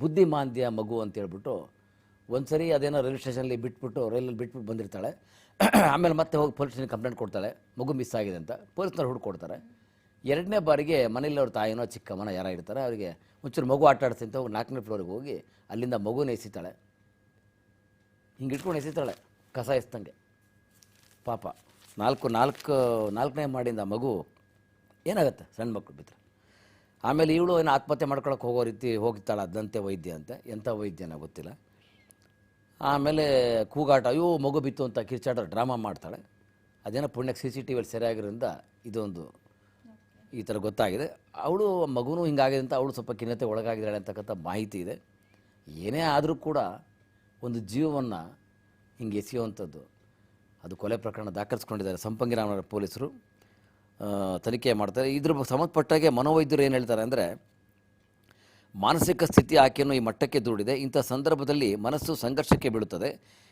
ಬುದ್ಧಿಮಾಂದ್ಯ ಮಗು ಅಂತೇಳ್ಬಿಟ್ಟು ಒಂದು ಸರಿ ಅದೇನೋ ರೈಲ್ವೆ ಸ್ಟೇಷನಲ್ಲಿ ರೈಲಲ್ಲಿ ಬಿಟ್ಬಿಟ್ಟು ಬಂದಿರ್ತಾಳೆ. ಆಮೇಲೆ ಮತ್ತೆ ಹೋಗಿ ಪೊಲೀಸ್ ಸ್ಟೇಷನ್ಗೆ ಕಂಪ್ಲೇಂಟ್ ಕೊಡ್ತಾಳೆ, ಮಗು ಮಿಸ್ ಆಗಿದೆ ಅಂತ. ಪೊಲೀಸ್ನವ್ರು ಹುಡುಕೊಡ್ತಾರೆ. 2ನೇ ಬಾರಿಗೆ ಮನೇಲಿ ಅವ್ರ ತಾಯಿನೋ ಚಿಕ್ಕಮ್ಮನ ಯಾರ ಇರ್ತಾರೆ, ಅವರಿಗೆ ಒಂಚೂರು ಮಗು ಆಟ ಆಡಿಸಿ ಅಂತ ಹೋಗಿ 4ನೇ ಫ್ಲೋರಿಗೆ ಹೋಗಿ ಅಲ್ಲಿಂದ ಮಗುನ ಎಸಿತಾಳೆ. ಹಿಂಗೆ ಇಟ್ಕೊಂಡು ಎಸಿತಾಳೆ ಕಸ ಎಸ್ತಂಗೆ. ಪಾಪ 4ನೇ ಮಾಡಿಂದ ಮಗು ಏನಾಗುತ್ತೆ, ಸಣ್ಣ ಮಕ್ಕಳು ಬಿದ್ದರೆ. ಆಮೇಲೆ ಇವಳು ಏನು ಆತ್ಮಹತ್ಯೆ ಮಾಡ್ಕೊಳಕ್ಕೆ ಹೋಗೋ ರೀತಿ ಹೋಗ್ತಾಳೆ, ಅದಂತೆ ವೈದ್ಯ ಅಂತ, ಎಂಥ ವೈದ್ಯನ ಗೊತ್ತಿಲ್ಲ. ಆಮೇಲೆ ಕೂಗಾಟ, ಅಯ್ಯೋ ಮಗು ಬಿತ್ತು ಅಂತ ಕಿರ್ಚಾಟ ಡ್ರಾಮಾ ಮಾಡ್ತಾಳೆ. ಅದೇನೋ ಪುಣ್ಯಕ್ಕೆ CCTVಯಲ್ಲಿ ಸರಿಯಾಗಿರೋದ್ರಿಂದ ಇದೊಂದು ಈ ಥರ ಗೊತ್ತಾಗಿದೆ. ಅವಳು ಮಗುನೂ ಹಿಂಗಾಗಿದೆ ಅಂತ ಅವಳು ಸ್ವಲ್ಪ ಖಿನ್ನತೆ ಒಳಗಾಗಿದ್ದಾಳೆ ಅಂತಕ್ಕಂಥ ಮಾಹಿತಿ ಇದೆ. ಏನೇ ಆದರೂ ಕೂಡ ಒಂದು ಜೀವವನ್ನು ಹಿಂಗೆ ಎಸೆಯುವಂಥದ್ದು, ಅದು ಕೊಲೆ ಪ್ರಕರಣ ದಾಖಲಿಸ್ಕೊಂಡಿದ್ದಾರೆ ಸಂಪಂಗಿ ರಾಮನಗರ ಪೊಲೀಸರು, ತನಿಖೆ ಮಾಡ್ತಾರೆ. ಇದ್ರ ಸಂಬಂಧಪಟ್ಟಾಗೆ ಮನೋವೈದ್ಯರು ಏನು ಹೇಳ್ತಾರೆ ಅಂದರೆ, ಮಾನಸಿಕ ಸ್ಥಿತಿ ಆಕೆಯನ್ನು ಈ ಮಟ್ಟಕ್ಕೆ ದೂಡಿದೆ. ಇಂಥ ಸಂದರ್ಭದಲ್ಲಿ ಮನಸ್ಸು ಸಂಘರ್ಷಕ್ಕೆ ಬೀಳುತ್ತದೆ.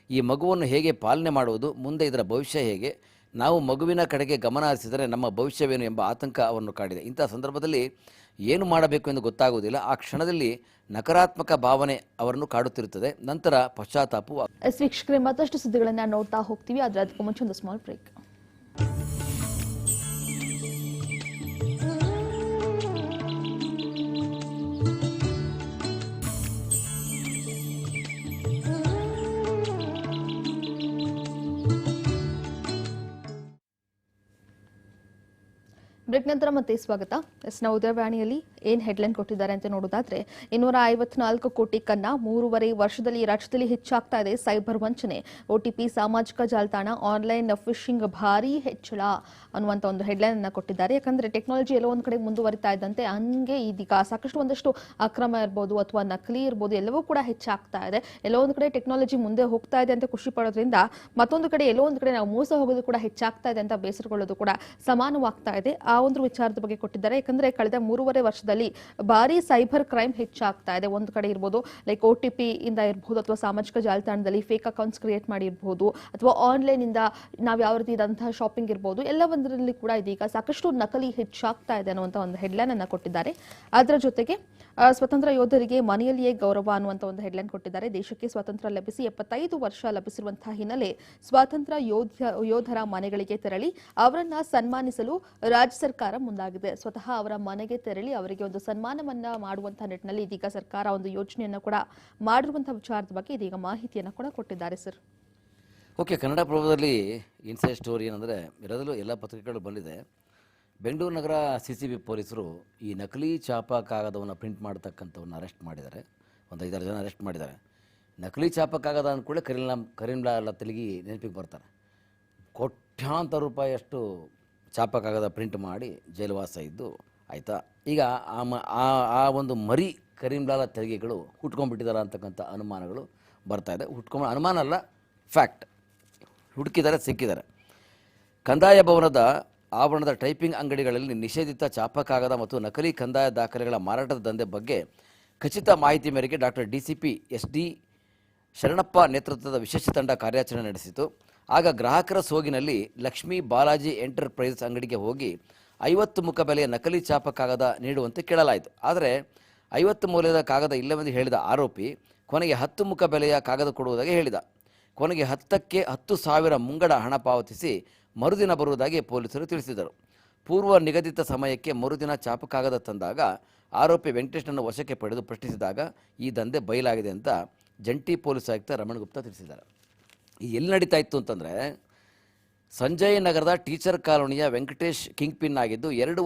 ಈ ಮಗುವನ್ನು ಹೇಗೆ ಪಾಲನೆ ಮಾಡುವುದು, ಮುಂದೆ ಇದರ ಭವಿಷ್ಯ ಹೇಗೆ, ನಾವು ಮಗುವಿನ ಕಡೆಗೆ ಗಮನ ಹರಿಸಿದರೆ ನಮ್ಮ ಭವಿಷ್ಯವೇನು ಎಂಬ ಆತಂಕ ಅವನ್ನು ಕಾಡಿದೆ. ಇಂಥ ಸಂದರ್ಭದಲ್ಲಿ ಏನು ಮಾಡಬೇಕು ಎಂದು ಗೊತ್ತಾಗುವುದಿಲ್ಲ. ಆ ಕ್ಷಣದಲ್ಲಿ ನಕಾರಾತ್ಮಕ ಭಾವನೆ ಅವರನ್ನು ಕಾಡುತ್ತಿರುತ್ತದೆ. ನಂತರ ಪಶ್ಚಾತ್ತಾಪವು. ವೀಕ್ಷಕರೇ, ಮತ್ತಷ್ಟು ಸುದ್ದಿಗಳನ್ನ ನೋಡ್ತಾ ಹೋಗ್ತೀವಿ, ಆದರೆ ಅದಕ್ಕೂ ಮುಂಚೆ ಒಂದು ಸ್ಮಾಲ್ ಬ್ರೇಕ್. ಬ್ರೇಕ್ ನಂತರ ಮತ್ತೆ ಸ್ವಾಗತ. ನಾವು ಉದಯವಾಣಿಯಲ್ಲಿ ಏನು ಹೆಡ್ಲೈನ್ ಕೊಟ್ಟಿದ್ದಾರೆ ಅಂತ ನೋಡೋದಾದ್ರೆ, 254 ಕೋಟಿ ಕನ್ನ 3.5 ವರ್ಷದಲ್ಲಿ ರಾಜ್ಯದಲ್ಲಿ ಹೆಚ್ಚಾಗ್ತಾ ಇದೆ ಸೈಬರ್ ವಂಚನೆ. OTP, ಸಾಮಾಜಿಕ ಜಾಲತಾಣ, ಆನ್ಲೈನ್ ಫಿಶಿಂಗ್ ಭಾರಿ ಹೆಚ್ಚಳ ಅನ್ನುವಂಥ ಒಂದು ಹೆಡ್ಲೈನ್ ಅನ್ನ ಕೊಟ್ಟಿದ್ದಾರೆ. ಯಾಕಂದ್ರೆ ಟೆಕ್ನಾಲಜಿ ಎಲ್ಲೋ ಒಂದು ಕಡೆ ಮುಂದುವರಿತಾ ಇದ್ದಂತೆ ಹಂಗೆ ಇದೀಗ ಸಾಕಷ್ಟು ಒಂದಷ್ಟು ಅಕ್ರಮ ಇರ್ಬೋದು ಅಥವಾ ನಕಲಿ ಇರ್ಬೋದು, ಎಲ್ಲವೂ ಕೂಡ ಹೆಚ್ಚಾಗ್ತಾ ಇದೆ. ಎಲ್ಲೋ ಒಂದು ಕಡೆ ಟೆಕ್ನಾಲಜಿ ಮುಂದೆ ಹೋಗ್ತಾ ಇದೆ ಅಂತ ಖುಷಿ ಪಡೋದ್ರಿಂದ, ಮತ್ತೊಂದು ಕಡೆ ಎಲ್ಲೋ ಒಂದು ಕಡೆ ನಾವು ಮೋಸ ಹೋಗೋದು ಕೂಡ ಹೆಚ್ಚಾಗ್ತಾ ಇದೆ ಅಂತ ಬೇಸರಗೊಳ್ಳೋದು ಕೂಡ ಸಮಾನವಾಗ್ತಾ ಇದೆ. ಆ ಒಂದು ವಿಚಾರದ ಬಗ್ಗೆ ಕೊಟ್ಟಿದ್ದಾರೆ. ಯಾಕಂದ್ರೆ ಕಳೆದ 3.5 ವರ್ಷದಲ್ಲಿ ಭಾರಿ ಸೈಬರ್ ಕ್ರೈಮ್ ಹೆಚ್ಚಾಗ್ತಾ ಇದೆ. ಒಂದು ಕಡೆ ಇರ್ಬೋದು ಲೈಕ್ OTP ಇಂದ ಇರ್ಬೋದು, ಅಥವಾ ಸಾಮಾಜಿಕ ಜಾಲತಾಣದಲ್ಲಿ ಫೇಕ್ ಅಕೌಂಟ್ಸ್ ಕ್ರಿಯೇಟ್ ಮಾಡಿರ್ಬೋದು, ಅಥವಾ ಆನ್ಲೈನ್ ಇಂದ ನಾವು ಯಾವ ರೀತಿ ಇದಂತಹ ಶಾಪಿಂಗ್ ಇರ್ಬೋದು, ಎಲ್ಲ ಒಂದರಲ್ಲಿ ಕೂಡ ಇದೀಗ ಸಾಕಷ್ಟು ನಕಲಿ ಹೆಚ್ಚಾಗ್ತಾ ಇದೆ ಅನ್ನುವಂಥ ಒಂದು ಹೆಡ್ಲೈನ್ ಅನ್ನ ಕೊಟ್ಟಿದ್ದಾರೆ. ಅದರ ಜೊತೆಗೆ ಸ್ವತಂತ್ರ ಯೋಧರಿಗೆ ಮನೆಯಲ್ಲಿಯೇ ಗೌರವ ಅನ್ನುವಂಥ ಒಂದು ಹೆಡ್ಲೈನ್ ಕೊಟ್ಟಿದ್ದಾರೆ. ದೇಶಕ್ಕೆ ಸ್ವಾತಂತ್ರ್ಯ ಲಭಿಸಿ 75 ವರ್ಷ ಲಭಿಸಿರುವಂತಹ ಹಿನ್ನೆಲೆ ಸ್ವಾತಂತ್ರ್ಯ ಯೋಧರ ಮನೆಗಳಿಗೆ ತೆರಳಿ ಅವರನ್ನ ಸನ್ಮಾನಿಸಲು ರಾಜ್ಯ ಸರ್ಕಾರ ಮುಂದಾಗಿದೆ. ಸ್ವತಃ ಅವರ ಮನೆಗೆ ತೆರಳಿ ಅವರಿಗೆ ಒಂದು ಸನ್ಮಾನವನ್ನ ಮಾಡುವಂತಹ ನಿಟ್ಟಿನಲ್ಲಿ ಇದೀಗ ಸರ್ಕಾರ ಒಂದು ಯೋಜನೆಯನ್ನ ಕೂಡ ಮಾಡಿರುವಂತಹ ವಿಚಾರದ ಬಗ್ಗೆ ಇದೀಗ ಮಾಹಿತಿಯನ್ನ ಕೂಡ ಕೊಟ್ಟಿದ್ದಾರೆ. ಸರ್, ಓಕೆ, ಕನ್ನಡ ಪ್ರಭದಲ್ಲಿ ಇನ್ಸೈಡ್ ಸ್ಟೋರಿ ಏನಂದರೆ, ಇರೋದಲ್ಲೂ ಎಲ್ಲ ಪತ್ರಿಕೆಗಳು ಬಂದಿದೆ. ಬೆಂಗಳೂರು ನಗರ CCB ಪೊಲೀಸರು ಈ ನಕಲಿ ಛಾಪಾ ಕಾಗದವನ್ನು ಪ್ರಿಂಟ್ ಮಾಡ್ತಕ್ಕಂಥವನ್ನು ಅರೆಸ್ಟ್ ಮಾಡಿದ್ದಾರೆ. ಒಂದು 5-6 ಜನ ಅರೆಸ್ಟ್ ಮಾಡಿದ್ದಾರೆ. ನಕಲಿ ಛಾಪಾ ಕಾಗದ ಅಂದ್ಕೂಡಲೇ ಕರೀಂಲಾಲ ತೆಲಗಿ ನೆನಪಿಗೆ ಬರ್ತಾರೆ. ಕೋಟ್ಯಾಂತರ ರೂಪಾಯಿಯಷ್ಟು ಛಾಪಾ ಕಾಗದ ಪ್ರಿಂಟ್ ಮಾಡಿ ಜೈಲುವಾಸ ಇದ್ದು ಆಯಿತಾ. ಈಗ ಆ ಒಂದು ಮರಿ ಕರೀಂಲಾಲ ತೆಲಗಿಗಳು ಹುಟ್ಕೊಂಡ್ಬಿಟ್ಟಿದ್ದಾರೆ ಅಂತಕ್ಕಂಥ ಅನುಮಾನಗಳು ಬರ್ತಾಯಿದೆ. ಅನುಮಾನ ಅಲ್ಲ, ಫ್ಯಾಕ್ಟ್. ಹುಡುಕಿದ್ದಾರೆ, ಸಿಕ್ಕಿದ್ದಾರೆ. ಕಂದಾಯ ಭವನದ ಆವರಣದ ಟೈಪಿಂಗ್ ಅಂಗಡಿಗಳಲ್ಲಿ ನಿಷೇಧಿತ ಛಾಪಾ ಕಾಗದ ಮತ್ತು ನಕಲಿ ಕಂದಾಯ ದಾಖಲೆಗಳ ಮಾರಾಟದ ದಂಧೆ ಬಗ್ಗೆ ಖಚಿತ ಮಾಹಿತಿ ಮೇರೆಗೆ ಡಾಕ್ಟರ್ DCP SD ಶರಣಪ್ಪ ನೇತೃತ್ವದ ವಿಶೇಷ ತಂಡ ಕಾರ್ಯಾಚರಣೆ ನಡೆಸಿತು. ಆಗ ಗ್ರಾಹಕರ ಸೋಗಿನಲ್ಲಿ ಲಕ್ಷ್ಮೀ ಬಾಲಾಜಿ ಎಂಟರ್ಪ್ರೈಸಸ್ ಅಂಗಡಿಗೆ ಹೋಗಿ 50 ಮುಖ ಬೆಲೆಯ ನಕಲಿ ಛಾಪಾ ಕಾಗದ ನೀಡುವಂತೆ ಕೇಳಲಾಯಿತು. ಆದರೆ 50 ಮೌಲ್ಯದ ಕಾಗದ ಇಲ್ಲವೆಂದು ಹೇಳಿದ ಆರೋಪಿ ಕೊನೆಗೆ 10 ಮುಖ ಬೆಲೆಯ ಕಾಗದ ಕೊಡುವುದಾಗಿ ಹೇಳಿದ. ಕೊನೆಗೆ 10ಕ್ಕೆ 10,000 ಮುಂಗಡ ಹಣ ಪಾವತಿಸಿ ಮರುದಿನ ಬರುವುದಾಗಿ ಪೊಲೀಸರು ತಿಳಿಸಿದರು. ಪೂರ್ವ ನಿಗದಿತ ಸಮಯಕ್ಕೆ ಮರುದಿನ ಛಾಪಾ ಕಾಗದ ತಂದಾಗ ಆರೋಪಿ ವೆಂಕಟೇಶ್ನನ್ನು ವಶಕ್ಕೆ ಪಡೆದು ಪ್ರಶ್ನಿಸಿದಾಗ ಈ ದಂಧೆ ಬಯಲಾಗಿದೆ ಅಂತ ಜಂಟಿ ಪೊಲೀಸ್ ಆಯುಕ್ತ ರಮಣ್ ಗುಪ್ತಾ ತಿಳಿಸಿದ್ದಾರೆ. ಎಲ್ಲಿ ನಡೀತಾ ಇತ್ತು ಅಂತಂದರೆ, ಸಂಜಯ್ ನಗರದ ಟೀಚರ್ ಕಾಲೋನಿಯ ವೆಂಕಟೇಶ್ ಕಿಂಗ್ ಪಿನ್ ಆಗಿದ್ದು 2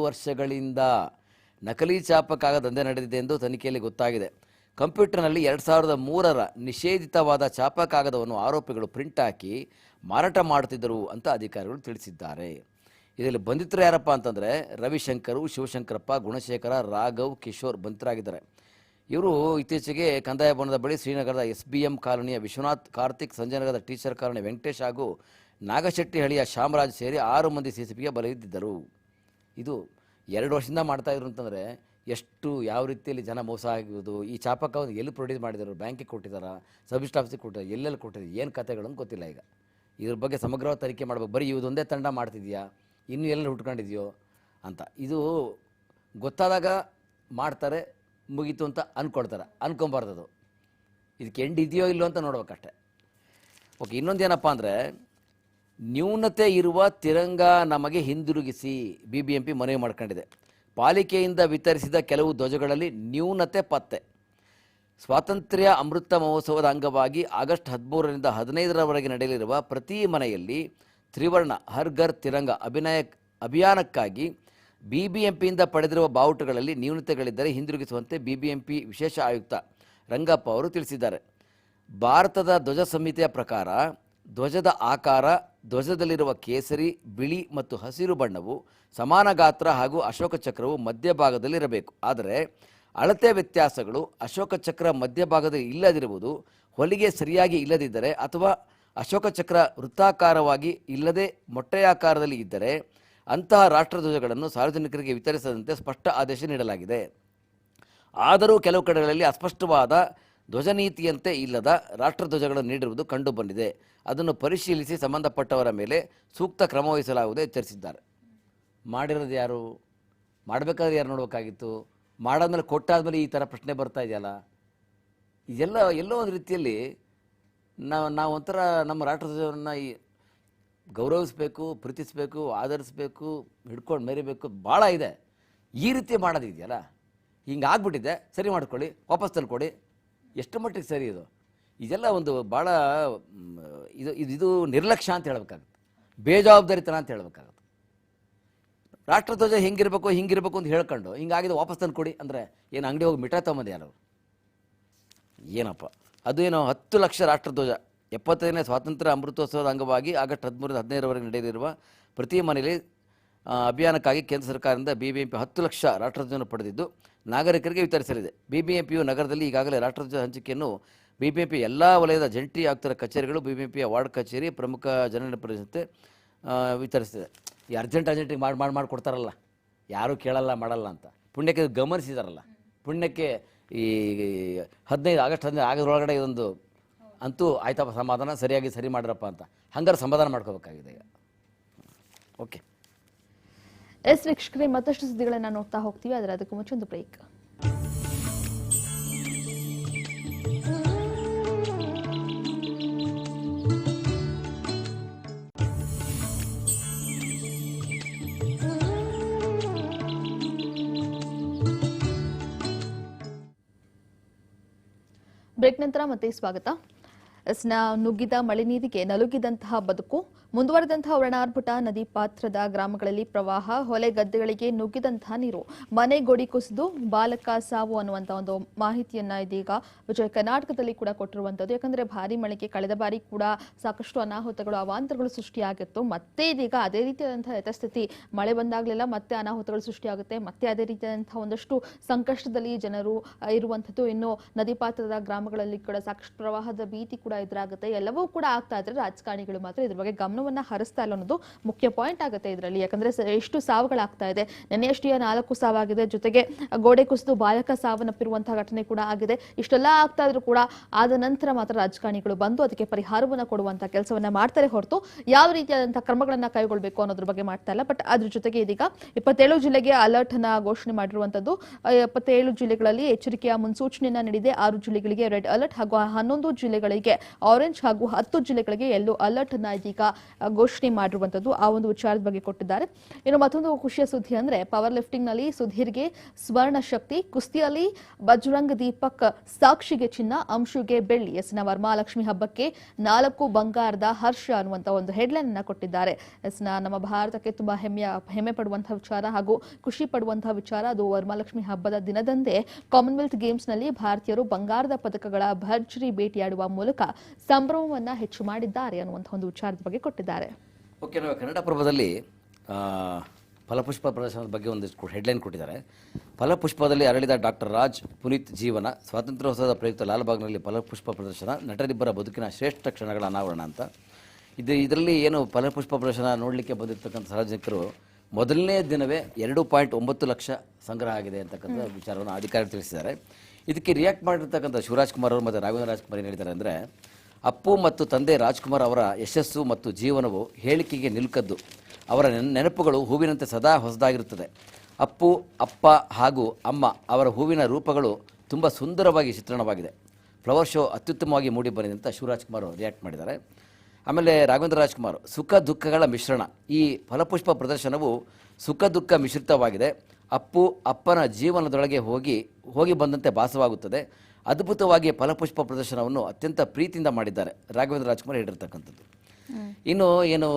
ವರ್ಷಗಳಿಂದ ನಕಲಿ ಛಾಪಾ ಕಾಗದ ದಂಧೆ ನಡೆದಿದೆ ಎಂದು ತನಿಖೆಯಲ್ಲಿ ಗೊತ್ತಾಗಿದೆ. ಕಂಪ್ಯೂಟರ್ನಲ್ಲಿ 2003ರ ನಿಷೇಧಿತವಾದ ಛಾಪಾ ಕಾಗದವನ್ನು ಆರೋಪಿಗಳು ಪ್ರಿಂಟ್ ಹಾಕಿ ಮಾರಾಟ ಮಾಡುತ್ತಿದ್ದರು ಅಂತ ಅಧಿಕಾರಿಗಳು ತಿಳಿಸಿದ್ದಾರೆ. ಇದರಲ್ಲಿ ಬಂಧಿತರು ಯಾರಪ್ಪ ಅಂತಂದರೆ, ರವಿಶಂಕರು, ಶಿವಶಂಕರಪ್ಪ, ಗುಣಶೇಖರ, ರಾಘವ್, ಕಿಶೋರ್ ಬಂಧಿತರಾಗಿದ್ದಾರೆ. ಇವರು ಇತ್ತೀಚೆಗೆ ಕಂದಾಯ ಭವನದ ಬಳಿ ಶ್ರೀನಗರದ SBM ಕಾಲೋನಿಯ ವಿಶ್ವನಾಥ್, ಕಾರ್ತಿಕ್, ಸಂಜಯನಗರದ ಟೀಚರ್ ಕಾಲೋನಿ ವೆಂಕಟೇಶ್ ಹಾಗೂ ನಾಗಶೆಟ್ಟಿಹಳ್ಳಿಯ ಶಾಮರಾಜ್ ಸೇರಿ 6 ಮಂದಿ CCBಗೆ ಬಲಿಯಿದ್ದರು. ಇದು 2 ವರ್ಷದಿಂದ ಮಾಡ್ತಾಯಿದ್ರು ಅಂತಂದರೆ ಎಷ್ಟು ಯಾವ ರೀತಿಯಲ್ಲಿ ಜನ ಮೋಸ ಆಗಿರೋದು. ಈ ಛಾಪಾ ಕಾಗದ ಎಲ್ಲಿ ಪ್ರೊಡ್ಯೂಸ್ ಮಾಡಿದ್ದಾರೆ, ಬ್ಯಾಂಕಿಗೆ ಕೊಟ್ಟಿದ್ದಾರೆ, ಸಬ್ ರಿಜಿಸ್ಟ್ರಿ ಆಫೀಸಿಗೆ ಕೊಟ್ಟಿದ್ದಾರೆ, ಎಲ್ಲೆಲ್ಲಿ ಕೊಟ್ಟಿದ್ದಾರೆ, ಏನು ಕಥೆಗಳನ್ನು ಗೊತ್ತಿಲ್ಲ. ಈಗ ಇದ್ರ ಬಗ್ಗೆ ಸಮಗ್ರವಾದ ತನಿಖೆ ಮಾಡಬೇಕು. ಬರೀ ಇದೊಂದೇ ತಂಡ ಮಾಡ್ತಿದೆಯಾ, ಇನ್ನೂ ಎಲ್ಲ ಹುಟ್ಕೊಂಡಿದೆಯೋ ಅಂತ. ಇದು ಗೊತ್ತಾದಾಗ ಮಾಡ್ತಾರೆ, ಮುಗೀತು ಅಂತ ಅನ್ಕೊಬಾರ್ದದು. ಇದಕ್ಕೆ ಎಂಡ್ ಇದೆಯೋ ಇಲ್ಲೋ ಅಂತ ನೋಡ್ಬೇಕಷ್ಟೆ. ಓಕೆ, ಇನ್ನೊಂದೇನಪ್ಪ ಅಂದರೆ, ನ್ಯೂನತೆ ಇರುವ ತಿರಂಗ ನಮಗೆ ಹಿಂದಿರುಗಿಸಿ BBMP ಮನವಿ ಮಾಡ್ಕೊಂಡಿದೆ. ಪಾಲಿಕೆಯಿಂದ ವಿತರಿಸಿದ ಕೆಲವು ಧ್ವಜಗಳಲ್ಲಿ ನ್ಯೂನತೆ ಪತ್ತೆ. ಸ್ವಾತಂತ್ರ್ಯ ಅಮೃತ ಮಹೋತ್ಸವದ ಅಂಗವಾಗಿ ಆಗಸ್ಟ್ 13ರಿಂದ 15ರವರೆಗೆ ನಡೆಯಲಿರುವ ಪ್ರತಿ ಮನೆಯಲ್ಲಿ ತ್ರಿವರ್ಣ ಹರ್ ಘರ್ ತಿರಂಗ ಅಭಿಯಾನಕ್ಕಾಗಿ ಬಿಬಿಎಂಪಿಯಿಂದ ಪಡೆದಿರುವ ಬಾವುಟಗಳಲ್ಲಿ ನ್ಯೂನತೆಗಳಿದ್ದರೆ ಹಿಂದಿರುಗಿಸುವಂತೆ ಬಿಬಿಎಂಪಿ ವಿಶೇಷ ಆಯುಕ್ತ ರಂಗಪ್ಪ ಅವರು ತಿಳಿಸಿದ್ದಾರೆ. ಭಾರತದ ಧ್ವಜ ಸಂಹಿತೆಯ ಪ್ರಕಾರ ಧ್ವಜದ ಆಕಾರ, ಧ್ವಜದಲ್ಲಿರುವ ಕೇಸರಿ, ಬಿಳಿ ಮತ್ತು ಹಸಿರು ಬಣ್ಣವು ಸಮಾನ ಗಾತ್ರ ಹಾಗೂ ಅಶೋಕ ಚಕ್ರವು ಮಧ್ಯಭಾಗದಲ್ಲಿರಬೇಕು. ಆದರೆ ಅಳತೆ ವ್ಯತ್ಯಾಸಗಳು ಅಶೋಕ ಚಕ್ರ ಮಧ್ಯಭಾಗದಲ್ಲಿ ಇಲ್ಲದಿರುವುದು, ಹೊಲಿಗೆ ಸರಿಯಾಗಿ ಇಲ್ಲದಿದ್ದರೆ ಅಥವಾ ಅಶೋಕ ಚಕ್ರ ವೃತ್ತಾಕಾರವಾಗಿ ಇಲ್ಲದೆ ಮೊಟ್ಟೆಯಾಕಾರದಲ್ಲಿ ಇದ್ದರೆ ಅಂತಹ ರಾಷ್ಟ್ರಧ್ವಜಗಳನ್ನು ಸಾರ್ವಜನಿಕರಿಗೆ ವಿತರಿಸದಂತೆ ಸ್ಪಷ್ಟ ಆದೇಶ ನೀಡಲಾಗಿದೆ. ಆದರೂ ಕೆಲವು ಕಡೆಗಳಲ್ಲಿ ಅಸ್ಪಷ್ಟವಾದ ಧ್ವಜನೀತಿಯಂತೆ ಇಲ್ಲದ ರಾಷ್ಟ್ರಧ್ವಜಗಳನ್ನು ನೀಡಿರುವುದು ಕಂಡುಬಂದಿದೆ. ಅದನ್ನು ಪರಿಶೀಲಿಸಿ ಸಂಬಂಧಪಟ್ಟವರ ಮೇಲೆ ಸೂಕ್ತ ಕ್ರಮ ವಹಿಸಲಾಗುವುದು ಎಚ್ಚರಿಸಿದ್ದಾರೆ. ಮಾಡಿರೋದು ಯಾರು? ಮಾಡಬೇಕಾದ್ರೆ ಯಾರು ನೋಡಬೇಕಾಗಿತ್ತು? ಮಾಡಾದ್ಮೇಲೆ ಕೊಟ್ಟಾದ್ಮೇಲೆ ಈ ಥರ ಪ್ರಶ್ನೆ ಬರ್ತಾ ಇದೆಯಲ್ಲ, ಇದೆಲ್ಲ ಎಲ್ಲೋ ಒಂದು ರೀತಿಯಲ್ಲಿ ನಾವು ಒಂಥರ ನಮ್ಮ ರಾಷ್ಟ್ರಧ್ವಜವನ್ನು ಗೌರವಿಸಬೇಕು, ಪ್ರೀತಿಸಬೇಕು, ಆಧರಿಸಬೇಕು, ಹಿಡ್ಕೊಂಡು ಮೆರಿಬೇಕು, ಭಾಳ ಇದೆ. ಈ ರೀತಿ ಮಾಡೋದಿದೆಯಲ್ಲ, ಹಿಂಗೆ ಆಗ್ಬಿಟ್ಟಿದೆ, ಸರಿ ಮಾಡ್ಕೊಳ್ಳಿ, ವಾಪಸ್ ತಂದುಕೊಡಿ. ಎಷ್ಟು ಮಟ್ಟಿಗೆ ಸರಿ ಇದು? ಇದೆಲ್ಲ ಒಂದು ಭಾಳ ಇದು ನಿರ್ಲಕ್ಷ್ಯ ಅಂತ ಹೇಳ್ಬೇಕಾಗುತ್ತೆ, ಬೇಜವಾಬ್ದಾರಿತನ ಅಂತ ಹೇಳ್ಬೇಕಾಗುತ್ತೆ. ರಾಷ್ಟ್ರಧ್ವಜ ಹಿಂಗಿರಬೇಕು ಅಂತ ಹೇಳ್ಕೊಂಡು ಹಿಂಗಾಗಿದೆ ವಾಪಸ್ ತಂದುಕೊಡಿ ಅಂದರೆ ಏನು ಅಂಗಡಿ ಹೋಗಿ ಮಿಠಾಯಿ ತೊಗೊಂಬಂದು ಯಾರು? ಏನಪ್ಪ ಅದು? ಏನೋ 10 ಲಕ್ಷ ರಾಷ್ಟ್ರಧ್ವಜ 75ನೇ ಸ್ವಾತಂತ್ರ್ಯ ಅಮೃತೋತ್ಸವದ ಅಂಗವಾಗಿ ಆಗಸ್ಟ್ 13-15ರವರೆಗೆ ನಡೆಯಲಿರುವ ಪ್ರತಿ ಮನೆಯಲ್ಲಿ ಅಭಿಯಾನಕ್ಕಾಗಿ ಕೇಂದ್ರ ಸರ್ಕಾರದಿಂದ ಬಿಬಿಎಂಪಿ 10 ಲಕ್ಷ ರಾಷ್ಟ್ರಧ್ವಜವನ್ನು ಪಡೆದಿದ್ದು ನಾಗರಿಕರಿಗೆ ವಿತರಿಸಲಿದೆ. ಬಿಬಿಎಂಪಿಯು ನಗರದಲ್ಲಿ ಈಗಾಗಲೇ ರಾಷ್ಟ್ರಧ್ವಜ ಹಂಚಿಕೆಯನ್ನು ಬಿಬಿಎಂಪಿ ಎಲ್ಲ ವಲಯದ ಜಂಟಿ ಆಯುಕ್ತರ ಕಚೇರಿಗಳು, ಬಿಬಿಎಂಪಿಯ ವಾರ್ಡ್ ಕಚೇರಿ, ಪ್ರಮುಖ ಜನಪ್ರತಿನಿಧಿಗಳಂತೆ ವಿತರಿಸಿದೆ. ಈ ಅರ್ಜೆಂಟಿಗೆ ಮಾಡಿ ಕೊಡ್ತಾರಲ್ಲ, ಯಾರೂ ಕೇಳಲ್ಲ ಮಾಡಲ್ಲ ಅಂತ ಪುಣ್ಯಕ್ಕೆ ಗಮನಿಸಿದಾರಲ್ಲ. ಪುಣ್ಯಕ್ಕೆ ಈ ಆಗಸ್ಟ್ 15 ಆಗೋದ್ರೊಳಗಡೆ ಇದೊಂದು ಅಂತೂ ಆಯ್ತಪ್ಪ, ಸಮಾಧಾನ ಸರಿ ಮಾಡಿರಪ್ಪ ಅಂತ ಹಂಗಾರೆ ಸಮಾಧಾನ ಮಾಡ್ಕೋಬೇಕಾಗಿದೆ ಈಗ. ಓಕೆ ಎಸ್ ವೀಕ್ಷಕರೇ, ಮತ್ತಷ್ಟು ಸುದ್ದಿಗಳನ್ನ ನೋಡ್ತಾ ಹೋಗ್ತೀವಿ, ಆದರೆ ಅದಕ್ಕೂ ಮುಂಚೆ ಒಂದು ಬ್ರೇಕ್. ಬ್ರೇಕ್ ನಂತರ ಮತ್ತೆ ಸ್ವಾಗತ. ನುಗ್ಗಿದ ಮಳೆ ನೀರಿಗೆ ನಲುಗಿದಂತಹ ಬದುಕು, ಮುಂದುವರೆದಂತಹ ವರ್ಣಾರ್ಭಟ ನದಿ ಪಾತ್ರದ ಗ್ರಾಮಗಳಲ್ಲಿ ಪ್ರವಾಹ, ಹೊಲೆ ಗದ್ದೆಗಳಿಗೆ ನುಗ್ಗಿದಂತಹ ನೀರು, ಮನೆ ಗೊಡಿ ಕುಸಿದು ಬಾಲಕ ಸಾವು ಅನ್ನುವಂತಹ ಒಂದು ಮಾಹಿತಿಯನ್ನ ಇದೀಗ ವಿಜಯ ಕರ್ನಾಟಕದಲ್ಲಿ ಕೂಡ ಕೊಟ್ಟಿರುವಂತದ್ದು. ಯಾಕಂದ್ರೆ ಭಾರಿ ಮಳೆಗೆ ಕಳೆದ ಬಾರಿ ಕೂಡ ಸಾಕಷ್ಟು ಅನಾಹುತಗಳು, ಅವಾಂತರಗಳು ಸೃಷ್ಟಿಯಾಗಿತ್ತು. ಮತ್ತೆ ಇದೀಗ ಅದೇ ರೀತಿಯಾದಂತಹ ಯಥಾಸ್ಥಿತಿ, ಮಳೆ ಬಂದಾಗಲೆಲ್ಲ ಮತ್ತೆ ಅನಾಹುತಗಳು ಸೃಷ್ಟಿಯಾಗುತ್ತೆ, ಮತ್ತೆ ಅದೇ ರೀತಿಯಾದಂತಹ ಒಂದಷ್ಟು ಸಂಕಷ್ಟದಲ್ಲಿ ಜನರು ಇರುವಂತದ್ದು. ಇನ್ನು ನದಿ ಪಾತ್ರದ ಗ್ರಾಮಗಳಲ್ಲಿ ಕೂಡ ಸಾಕಷ್ಟು ಪ್ರವಾಹದ ಭೀತಿ ಕೂಡ ಎದುರಾಗುತ್ತೆ. ಎಲ್ಲವೂ ಕೂಡ ಆಗ್ತಾ ಇದ್ರೆ ರಾಜಕಾರಣಿಗಳು ಮಾತ್ರ ಇದ್ರ ಬಗ್ಗೆ ಗಮನವನ್ನ ಹರಿಸ್ತಾ ಇಲ್ಲ ಅನ್ನೋದು ಮುಖ್ಯ ಪಾಯಿಂಟ್ ಆಗುತ್ತೆ ಇದರಲ್ಲಿ. ಯಾಕಂದ್ರೆ ಎಷ್ಟು ಸಾವುಗಳಾಗ್ತಾ ಇದೆ, ನಿನ್ನೆಯಷ್ಟೇ 4 ಸಾವಾಗಿದೆ, ಜೊತೆಗೆ ಗೋಡೆ ಕುಸಿದು ಬಾಲಕ ಸಾವನ್ನಪ್ಪಿರುವಂತಹ ಘಟನೆ ಕೂಡ ಆಗಿದೆ. ಇಷ್ಟೆಲ್ಲ ಆಗ್ತಾ ಇದ್ರು ಕೂಡ ಆದ ನಂತರ ಮಾತ್ರ ರಾಜಕಾರಣಿಗಳು ಬಂದು ಅದಕ್ಕೆ ಪರಿಹಾರವನ್ನ ಕೊಡುವಂತಹ ಕೆಲಸವನ್ನ ಮಾಡ್ತಾರೆ ಹೊರತು ಯಾವ ರೀತಿಯಾದಂತಹ ಕ್ರಮಗಳನ್ನ ಕೈಗೊಳ್ಳಬೇಕು ಅನ್ನೋದ್ರ ಬಗ್ಗೆ ಮಾಡ್ತಾ ಇಲ್ಲ. ಬಟ್ ಅದ್ರ ಜೊತೆಗೆ ಇದೀಗ 27 ಜಿಲ್ಲೆಗೆ ಅಲರ್ಟ್ ಅನ್ನ ಘೋಷಣೆ ಮಾಡಿರುವಂತದ್ದು. 27 ಜಿಲ್ಲೆಗಳಲ್ಲಿ ಎಚ್ಚರಿಕೆಯ ಮುನ್ಸೂಚನೆಯನ್ನ ನೀಡಿದೆ. 6 ಜಿಲ್ಲೆಗಳಿಗೆ ರೆಡ್ ಅಲರ್ಟ್ ಹಾಗೂ 11 ಜಿಲ್ಲೆಗಳಿಗೆ ಆರೆಂಜ್ ಹಾಗೂ 10 ಜಿಲ್ಲೆಗಳಿಗೆ ಯೆಲ್ಲೋ ಅಲರ್ಟ್ ಅನ್ನ ಇದೀಗ ಘೋಷಣೆ ಮಾಡಿರುವಂತದ್ದು. ಆ ಒಂದು ವಿಚಾರದ ಬಗ್ಗೆ ಕೊಟ್ಟಿದ್ದಾರೆ. ಇನ್ನು ಮತ್ತೊಂದು ಖುಷಿಯ ಸುದ್ದಿ ಅಂದ್ರೆ ಪವರ್ ಲಿಫ್ಟಿಂಗ್ ನಲ್ಲಿ ಸುಧೀರ್ಗೆ ಸ್ವರ್ಣ ಶಕ್ತಿ, ಕುಸ್ತಿಯಲ್ಲಿ ಬಜರಂಗ್ ದೀಪಕ್ ಸಾಕ್ಷಿಗೆ ಚಿನ್ನ, ಅಂಶುಗೆ ಬೆಳ್ಳಿ. ಎಸ್ನ ವರಮಹಾಲಕ್ಷ್ಮಿ ಹಬ್ಬಕ್ಕೆ 4 ಬಂಗಾರದ ಹರ್ಷ ಅನ್ನುವಂತ ಒಂದು ಹೆಡ್ಲೈನ್ ಅನ್ನ ಕೊಟ್ಟಿದ್ದಾರೆ. ಎಸ್ನ ನಮ್ಮ ಭಾರತಕ್ಕೆ ತುಂಬಾ ಹೆಮ್ಮೆ ಪಡುವಂತಹ ವಿಚಾರ ಹಾಗೂ ಖುಷಿ ಪಡುವಂತಹ ವಿಚಾರ. ಅದು ವರಮಹಾಲಕ್ಷ್ಮಿ ಹಬ್ಬದ ದಿನದಂದೇ ಕಾಮನ್ವೆಲ್ತ್ ಗೇಮ್ಸ್ ನಲ್ಲಿ ಭಾರತೀಯರು ಬಂಗಾರದ ಪದಕಗಳ ಭರ್ಜರಿ ಭೇಟಿಯಾಡುವ ಮೂಲಕ ಸಂಭ್ರಮವನ್ನ ಹೆಚ್ಚು ಮಾಡಿದ್ದಾರೆ ಅನ್ನುವಂತಹ ಒಂದು ವಿಚಾರದ ಬಗ್ಗೆ ಕೊಟ್ಟಿದ್ದಾರೆ. ಓಕೆ, ನಾವು ಕನ್ನಡಪ್ರಭದಲ್ಲಿ ಫಲಪುಷ್ಪ ಪ್ರದರ್ಶನದ ಬಗ್ಗೆ ಒಂದಿಷ್ಟು ಹೆಡ್ಲೈನ್ ಕೊಟ್ಟಿದ್ದಾರೆ. ಫಲಪುಷ್ಪದಲ್ಲಿ ಅರಳಿದ ಡಾಕ್ಟರ್ ರಾಜ್ ಪುನೀತ್ ಜೀವನ, ಸ್ವಾತಂತ್ರ್ಯೋತ್ಸವದ ಪ್ರಯುಕ್ತ ಲಾಲ್ಬಾಗ್ನಲ್ಲಿ ಫಲಪುಷ್ಪ ಪ್ರದರ್ಶನ, ನಟರಿಬ್ಬರ ಬದುಕಿನ ಶ್ರೇಷ್ಠ ಕ್ಷಣಗಳ ಅನಾವರಣ ಅಂತ. ಇದರಲ್ಲಿ ಏನು ಫಲಪುಷ್ಪ ಪ್ರದರ್ಶನ ನೋಡಲಿಕ್ಕೆ ಬಂದಿರತಕ್ಕಂಥ ಸಾರ್ವಜನಿಕರು ಮೊದಲನೇ ದಿನವೇ 2.9 ಲಕ್ಷ ಸಂಗ್ರಹ ಆಗಿದೆ ಅಂತಕ್ಕಂಥ ವಿಚಾರವನ್ನು ಅಧಿಕಾರಿಗಳು ತಿಳಿಸಿದ್ದಾರೆ. ಇದಕ್ಕೆ ರಿಯಾಕ್ಟ್ ಮಾಡಿರ್ತಕ್ಕಂಥ ಶಿವರಾಜ್ ಕುಮಾರ್ ಅವರು ಮತ್ತು ರಾಘವೇಂದ್ರ ರಾಜ್ಕುಮಾರ್ ಏನು ಹೇಳಿದ್ದಾರೆ ಅಂದರೆ, ಅಪ್ಪು ಮತ್ತು ತಂದೆ ರಾಜ್ಕುಮಾರ್ ಅವರ ಯಶಸ್ಸು ಮತ್ತು ಜೀವನವು ಹೇಳಿಕೆಗೆ ನಿಲುಕದ್ದು. ಅವರ ನೆನಪುಗಳು ಹೂವಿನಂತೆ ಸದಾ ಹೊಸದಾಗಿರುತ್ತದೆ. ಅಪ್ಪು, ಅಪ್ಪ ಹಾಗೂ ಅಮ್ಮ ಅವರ ಹೂವಿನ ರೂಪಗಳು ತುಂಬ ಸುಂದರವಾಗಿ ಚಿತ್ರಣವಾಗಿದೆ. ಫ್ಲವರ್ ಶೋ ಅತ್ಯುತ್ತಮವಾಗಿ ಮೂಡಿ ಬಂದಿದೆ ಅಂತ ಶಿವರಾಜ್ ಕುಮಾರ್ ರಿಯಾಕ್ಟ್ ಮಾಡಿದ್ದಾರೆ. ಆಮೇಲೆ ರಾಘವೇಂದ್ರ ರಾಜ್ಕುಮಾರ್, ಸುಖ ದುಃಖಗಳ ಮಿಶ್ರಣ. ಈ ಫಲಪುಷ್ಪ ಪ್ರದರ್ಶನವು ಸುಖ ದುಃಖ ಮಿಶ್ರಿತವಾಗಿದೆ. ಅಪ್ಪು ಅಪ್ಪನ ಜೀವನದೊಳಗೆ ಹೋಗಿ ಬಂದಂತೆ ಭಾಸವಾಗುತ್ತದೆ. ಅದ್ಭುತವಾಗಿ ಫಲಪುಷ್ಪ ಪ್ರದರ್ಶನವನ್ನು ಅತ್ಯಂತ ಪ್ರೀತಿಯಿಂದ ಮಾಡಿದ್ದಾರೆ ರಾಘವೇಂದ್ರ ರಾಜ್ಕುಮಾರ್ ಹೇಳಿರ್ತಕ್ಕಂಥದ್ದು. ಇನ್ನು ಏನು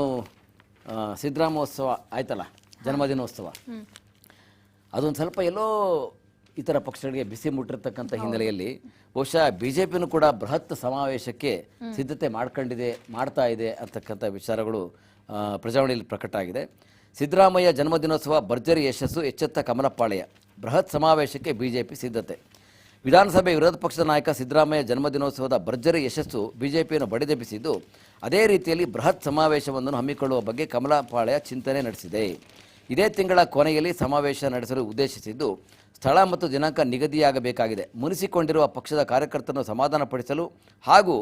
ಸಿದ್ದರಾಮೋತ್ಸವ ಆಯ್ತಲ್ಲ, ಜನ್ಮದಿನೋತ್ಸವ, ಅದೊಂದು ಸ್ವಲ್ಪ ಎಲ್ಲೋ ಇತರ ಪಕ್ಷಗಳಿಗೆ ಬಿಸಿ ಮುಟ್ಟಿರ್ತಕ್ಕಂಥ ಹಿನ್ನೆಲೆಯಲ್ಲಿ ಬಹುಶಃ ಬಿಜೆಪಿನೂ ಕೂಡ ಬೃಹತ್ ಸಮಾವೇಶಕ್ಕೆ ಸಿದ್ಧತೆ ಮಾಡ್ತಾ ಇದೆ ಅಂತಕ್ಕಂಥ ವಿಚಾರಗಳು ಪ್ರಜಾವಾಣಿಯಲ್ಲಿ ಪ್ರಕಟ ಆಗಿದೆ. ಸಿದ್ದರಾಮಯ್ಯ ಜನ್ಮದಿನೋತ್ಸವ ಭರ್ಜರಿ ಯಶಸ್ಸು, ಎಚ್ಚೆತ್ತ ಕಮಲಪಾಳ್ಯ. ಬೃಹತ್ ಸಮಾವೇಶಕ್ಕೆ ಬಿಜೆಪಿ ಸಿದ್ಧತೆ. ವಿಧಾನಸಭೆ ವಿರೋಧ ಪಕ್ಷದ ನಾಯಕ ಸಿದ್ದರಾಮಯ್ಯ ಜನ್ಮದಿನೋತ್ಸವದ ಭರ್ಜರಿ ಯಶಸ್ಸು ಬಿಜೆಪಿಯನ್ನು ಬಡಿದೆಬ್ಬಿಸಿದ್ದು, ಅದೇ ರೀತಿಯಲ್ಲಿ ಬೃಹತ್ ಸಮಾವೇಶವನ್ನು ಹಮ್ಮಿಕೊಳ್ಳುವ ಬಗ್ಗೆ ಕಮಲಪಾಳ್ಯ ಚಿಂತನೆ ನಡೆಸಿದೆ. ಇದೇ ತಿಂಗಳ ಕೊನೆಯಲ್ಲಿ ಸಮಾವೇಶ ನಡೆಸಲು ಉದ್ದೇಶಿಸಿದ್ದು, ಸ್ಥಳ ಮತ್ತು ದಿನಾಂಕ ನಿಗದಿಯಾಗಬೇಕಾಗಿದೆ. ಮುನಿಸಿಕೊಂಡಿರುವ ಪಕ್ಷದ ಕಾರ್ಯಕರ್ತರನ್ನು ಸಮಾಧಾನಪಡಿಸಲು ಹಾಗೂ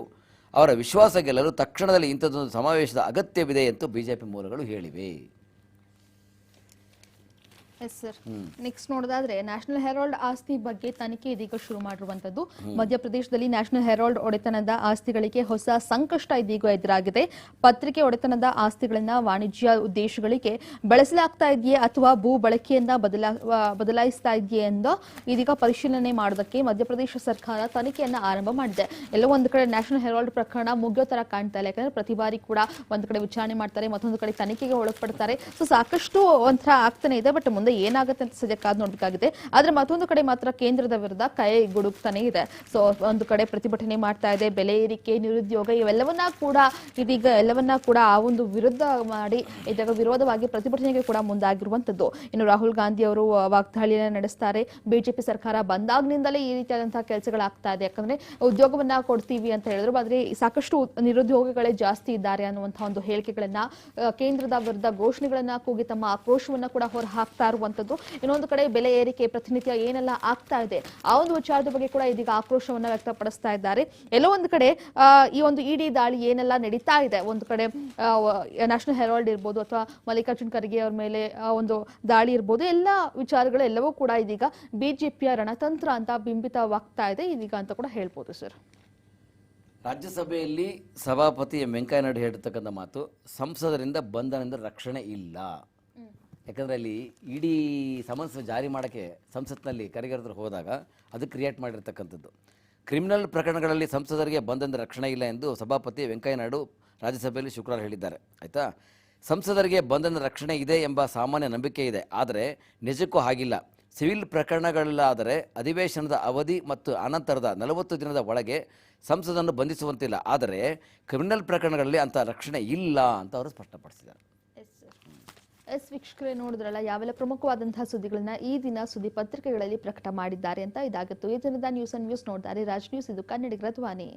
ಅವರ ವಿಶ್ವಾಸ ಗೆಲ್ಲಲು ತಕ್ಷಣದಲ್ಲಿ ಇಂಥದ್ದೊಂದು ಸಮಾವೇಶದ ಅಗತ್ಯವಿದೆ ಎಂದು ಬಿಜೆಪಿ ಮೂಲಗಳು ಹೇಳಿವೆ. Yes sir. ನೆಕ್ಸ್ಟ್ ನೋಡೋದಾದ್ರೆ ನ್ಯಾಷನಲ್ ಹೆರಾಲ್ಡ್ ಆಸ್ತಿ ಬಗ್ಗೆ ತನಿಖೆ ಇದೀಗ ಶುರು ಮಾಡಿರುವಂತದ್ದು. ಮಧ್ಯಪ್ರದೇಶದಲ್ಲಿ ನ್ಯಾಷನಲ್ ಹೆರಾಲ್ಡ್ ಒಡೆತನದ ಆಸ್ತಿಗಳಿಗೆ ಹೊಸ ಸಂಕಷ್ಟ ಇದೀಗ ಎದುರಾಗಿದೆ. ಪತ್ರಿಕೆ ಒಡೆತನದ ಆಸ್ತಿಗಳನ್ನ ವಾಣಿಜ್ಯ ಉದ್ದೇಶಗಳಿಗೆ ಬಳಸಲಾಗ್ತಾ ಇದೆಯೇ ಅಥವಾ ಭೂ ಬಳಕೆಯನ್ನ ಬದಲಾಯಿಸ್ತಾ ಇದೆಯೇ ಎಂದು ಇದೀಗ ಪರಿಶೀಲನೆ ಮಾಡೋದಕ್ಕೆ ಮಧ್ಯಪ್ರದೇಶ ಸರ್ಕಾರ ತನಿಖೆಯನ್ನ ಆರಂಭ ಮಾಡಿದೆ. ಎಲ್ಲೋ ಒಂದು ಕಡೆ ನ್ಯಾಷನಲ್ ಹೆರಾಲ್ಡ್ ಪ್ರಕರಣ ಮುಗಿಯೋ ತರ ಕಾಣ್ತಾ ಇಲ್ಲ. ಯಾಕಂದ್ರೆ ಪ್ರತಿ ಬಾರಿ ಕೂಡ ಒಂದು ಕಡೆ ವಿಚಾರಣೆ ಮಾಡ್ತಾರೆ, ಮತ್ತೊಂದು ಕಡೆ ತನಿಖೆಗೆ ಒಳಪಡ್ತಾರೆ. ಸೊ ಸಾಕಷ್ಟು ಒಂಥರ ಆಗ್ತಾನೆ ಇದೆ. ಬಟ್ ಮುಂದೆ ಏನಾಗುತ್ತೆ ಅಂತ ಸದ್ಯ ಕಾದು ನೋಡಬೇಕಾಗಿದೆ. ಆದ್ರೆ ಮತ್ತೊಂದು ಕಡೆ ಮಾತ್ರ ಕೇಂದ್ರದ ವಿರುದ್ಧ ಕೈ ಗುಡುಕ್ತಾನೆ ಇದೆ. ಸೊ ಒಂದು ಕಡೆ ಪ್ರತಿಭಟನೆ ಮಾಡ್ತಾ ಇದೆ, ಬೆಲೆ ಏರಿಕೆ, ನಿರುದ್ಯೋಗ ಇವೆಲ್ಲವನ್ನ ಕೂಡ ಇದೀಗ ಆ ಒಂದು ವಿರುದ್ಧ ಮಾಡಿ ಇದೀಗ ವಿರೋಧವಾಗಿ ಪ್ರತಿಭಟನೆಗೆ ಕೂಡ ಮುಂದಾಗಿರುವಂತದ್ದು. ಇನ್ನು ರಾಹುಲ್ ಗಾಂಧಿ ಅವರು ವಾಗ್ದಾಳಿಯನ್ನ ನಡೆಸ್ತಾರೆ. ಬಿಜೆಪಿ ಸರ್ಕಾರ ಬಂದಾಗ್ನಿಂದಲೇ ಈ ರೀತಿಯಾದಂತಹ ಕೆಲಸಗಳಾಗ್ತಾ ಇದೆ. ಯಾಕಂದ್ರೆ ಉದ್ಯೋಗವನ್ನ ಕೊಡ್ತೀವಿ ಅಂತ ಹೇಳಿದ್ರು, ಆದ್ರೆ ಸಾಕಷ್ಟು ನಿರುದ್ಯೋಗಿಗಳೇ ಜಾಸ್ತಿ ಇದ್ದಾರೆ ಅನ್ನುವಂತಹ ಒಂದು ಹೇಳಿಕೆಗಳನ್ನ, ಕೇಂದ್ರದ ವಿರುದ್ಧ ಘೋಷಣೆಗಳನ್ನ ಕೂಗಿ ತಮ್ಮ ಆಕ್ರೋಶವನ್ನ ಕೂಡ ಹೊರ ಹಾಕ್ತಾ ಇರುವಂತದ್ದು. ಇನ್ನೊಂದು ಕಡೆ ಬೆಲೆ ಏರಿಕೆ ಪ್ರತಿನಿತ್ಯ ಏನೆಲ್ಲ ಆಗ್ತಾ ಇದೆ ಆ ಒಂದು ವಿಚಾರದ ಬಗ್ಗೆ ಕೂಡ ಇದೀಗ ಆಕ್ರೋಶವನ್ನ ವ್ಯಕ್ತಪಡಿಸ್ತಾ ಇದ್ದಾರೆ. ಎಲ್ಲೋ ಒಂದು ಕಡೆ ಈ ಒಂದು ಇಡಿ ದಾಳಿ ಏನೆಲ್ಲ ನಡೀತಾ ಇದೆ, ಒಂದು ಕಡೆ ನ್ಯಾಷನಲ್ ಹೆರಾಲ್ಡ್ ಇರ್ಬೋದು ಅಥವಾ ಮಲ್ಲಿಕಾರ್ಜುನ್ ಖರ್ಗೆ ಅವ್ರ ಮೇಲೆ ಒಂದು ದಾಳಿ ಇರ್ಬೋದು, ಎಲ್ಲ ವಿಚಾರಗಳು ಎಲ್ಲವೂ ಕೂಡ ಇದೀಗ ಬಿಜೆಪಿಯ ರಣತಂತ್ರ ಅಂತ ಬಿಂಬಿತವಾಗ್ತಾ ಇದೆ ಇದೀಗ ಅಂತ ಕೂಡ ಹೇಳ್ಬೋದು ಸರ್. ರಾಜ್ಯಸಭೆಯಲ್ಲಿ ಸಭಾಪತಿ ವೆಂಕಯ್ಯ ನಾಯ್ಡು ಹೇಳಿರ್ತಕ್ಕಂಥ ಮಾತು, ಸಂಸದರಿಂದ ಬಂಧನದಿಂದ ರಕ್ಷಣೆ ಇಲ್ಲ. ಯಾಕಂದರೆ ಅಲ್ಲಿ ಇಡೀ ಸಮನ್ಸ್ ಜಾರಿ ಮಾಡೋಕ್ಕೆ ಸಂಸತ್ನಲ್ಲಿ ಕರೆಗರೆದ್ರು ಹೋದಾಗ ಅದು ಕ್ರಿಯೇಟ್ ಮಾಡಿರ್ತಕ್ಕಂಥದ್ದು. ಕ್ರಿಮಿನಲ್ ಪ್ರಕರಣಗಳಲ್ಲಿ ಸಂಸದರಿಗೆ ಬಂಧನದ ರಕ್ಷಣೆ ಇಲ್ಲ ಎಂದು ಸಭಾಪತಿ ವೆಂಕಯ್ಯ ನಾಯ್ಡು ರಾಜ್ಯಸಭೆಯಲ್ಲಿ ಶುಕ್ರವಾರ ಹೇಳಿದ್ದಾರೆ. ಆಯಿತಾ, ಸಂಸದರಿಗೆ ಬಂಧನದ ರಕ್ಷಣೆ ಇದೆ ಎಂಬ ಸಾಮಾನ್ಯ ನಂಬಿಕೆ ಇದೆ, ಆದರೆ ನಿಜಕ್ಕೂ ಹಾಗಿಲ್ಲ. ಸಿವಿಲ್ ಪ್ರಕರಣಗಳಲ್ಲಾದರೆ ಅಧಿವೇಶನದ ಅವಧಿ ಮತ್ತು ಅನಂತರದ 40 ದಿನದ ಒಳಗೆ ಸಂಸದನ್ನು ಬಂಧಿಸುವಂತಿಲ್ಲ, ಆದರೆ ಕ್ರಿಮಿನಲ್ ಪ್ರಕರಣಗಳಲ್ಲಿ ಅಂಥ ರಕ್ಷಣೆ ಇಲ್ಲ ಅಂತ ಅವರು ಸ್ಪಷ್ಟಪಡಿಸಿದ್ದಾರೆ. ಎಸ್ ವೀಕ್ಷಕರೇ, ನೋಡಿದ್ರಲ್ಲ ಯಾವೆಲ್ಲ ಪ್ರಮುಖವಾದಂತಹ ಸುದ್ದಿಗಳನ್ನ ಈ ದಿನ ಸುದ್ದಿ ಪತ್ರಿಕೆಗಳಲ್ಲಿ ಪ್ರಕಟ ಮಾಡಿದ್ದಾರೆ ಅಂತ. ಇದಾಗಿತ್ತು ಈ ದಿನದ ನ್ಯೂಸ್ ಅಂಡ್ ವ್ಯೂಸ್. ನೋಡ್ತಾರೆ ರಾಜ್ ನ್ಯೂಸ್, ಇದು ಕನ್ನಡಿಗರ ಧ್ವನಿ.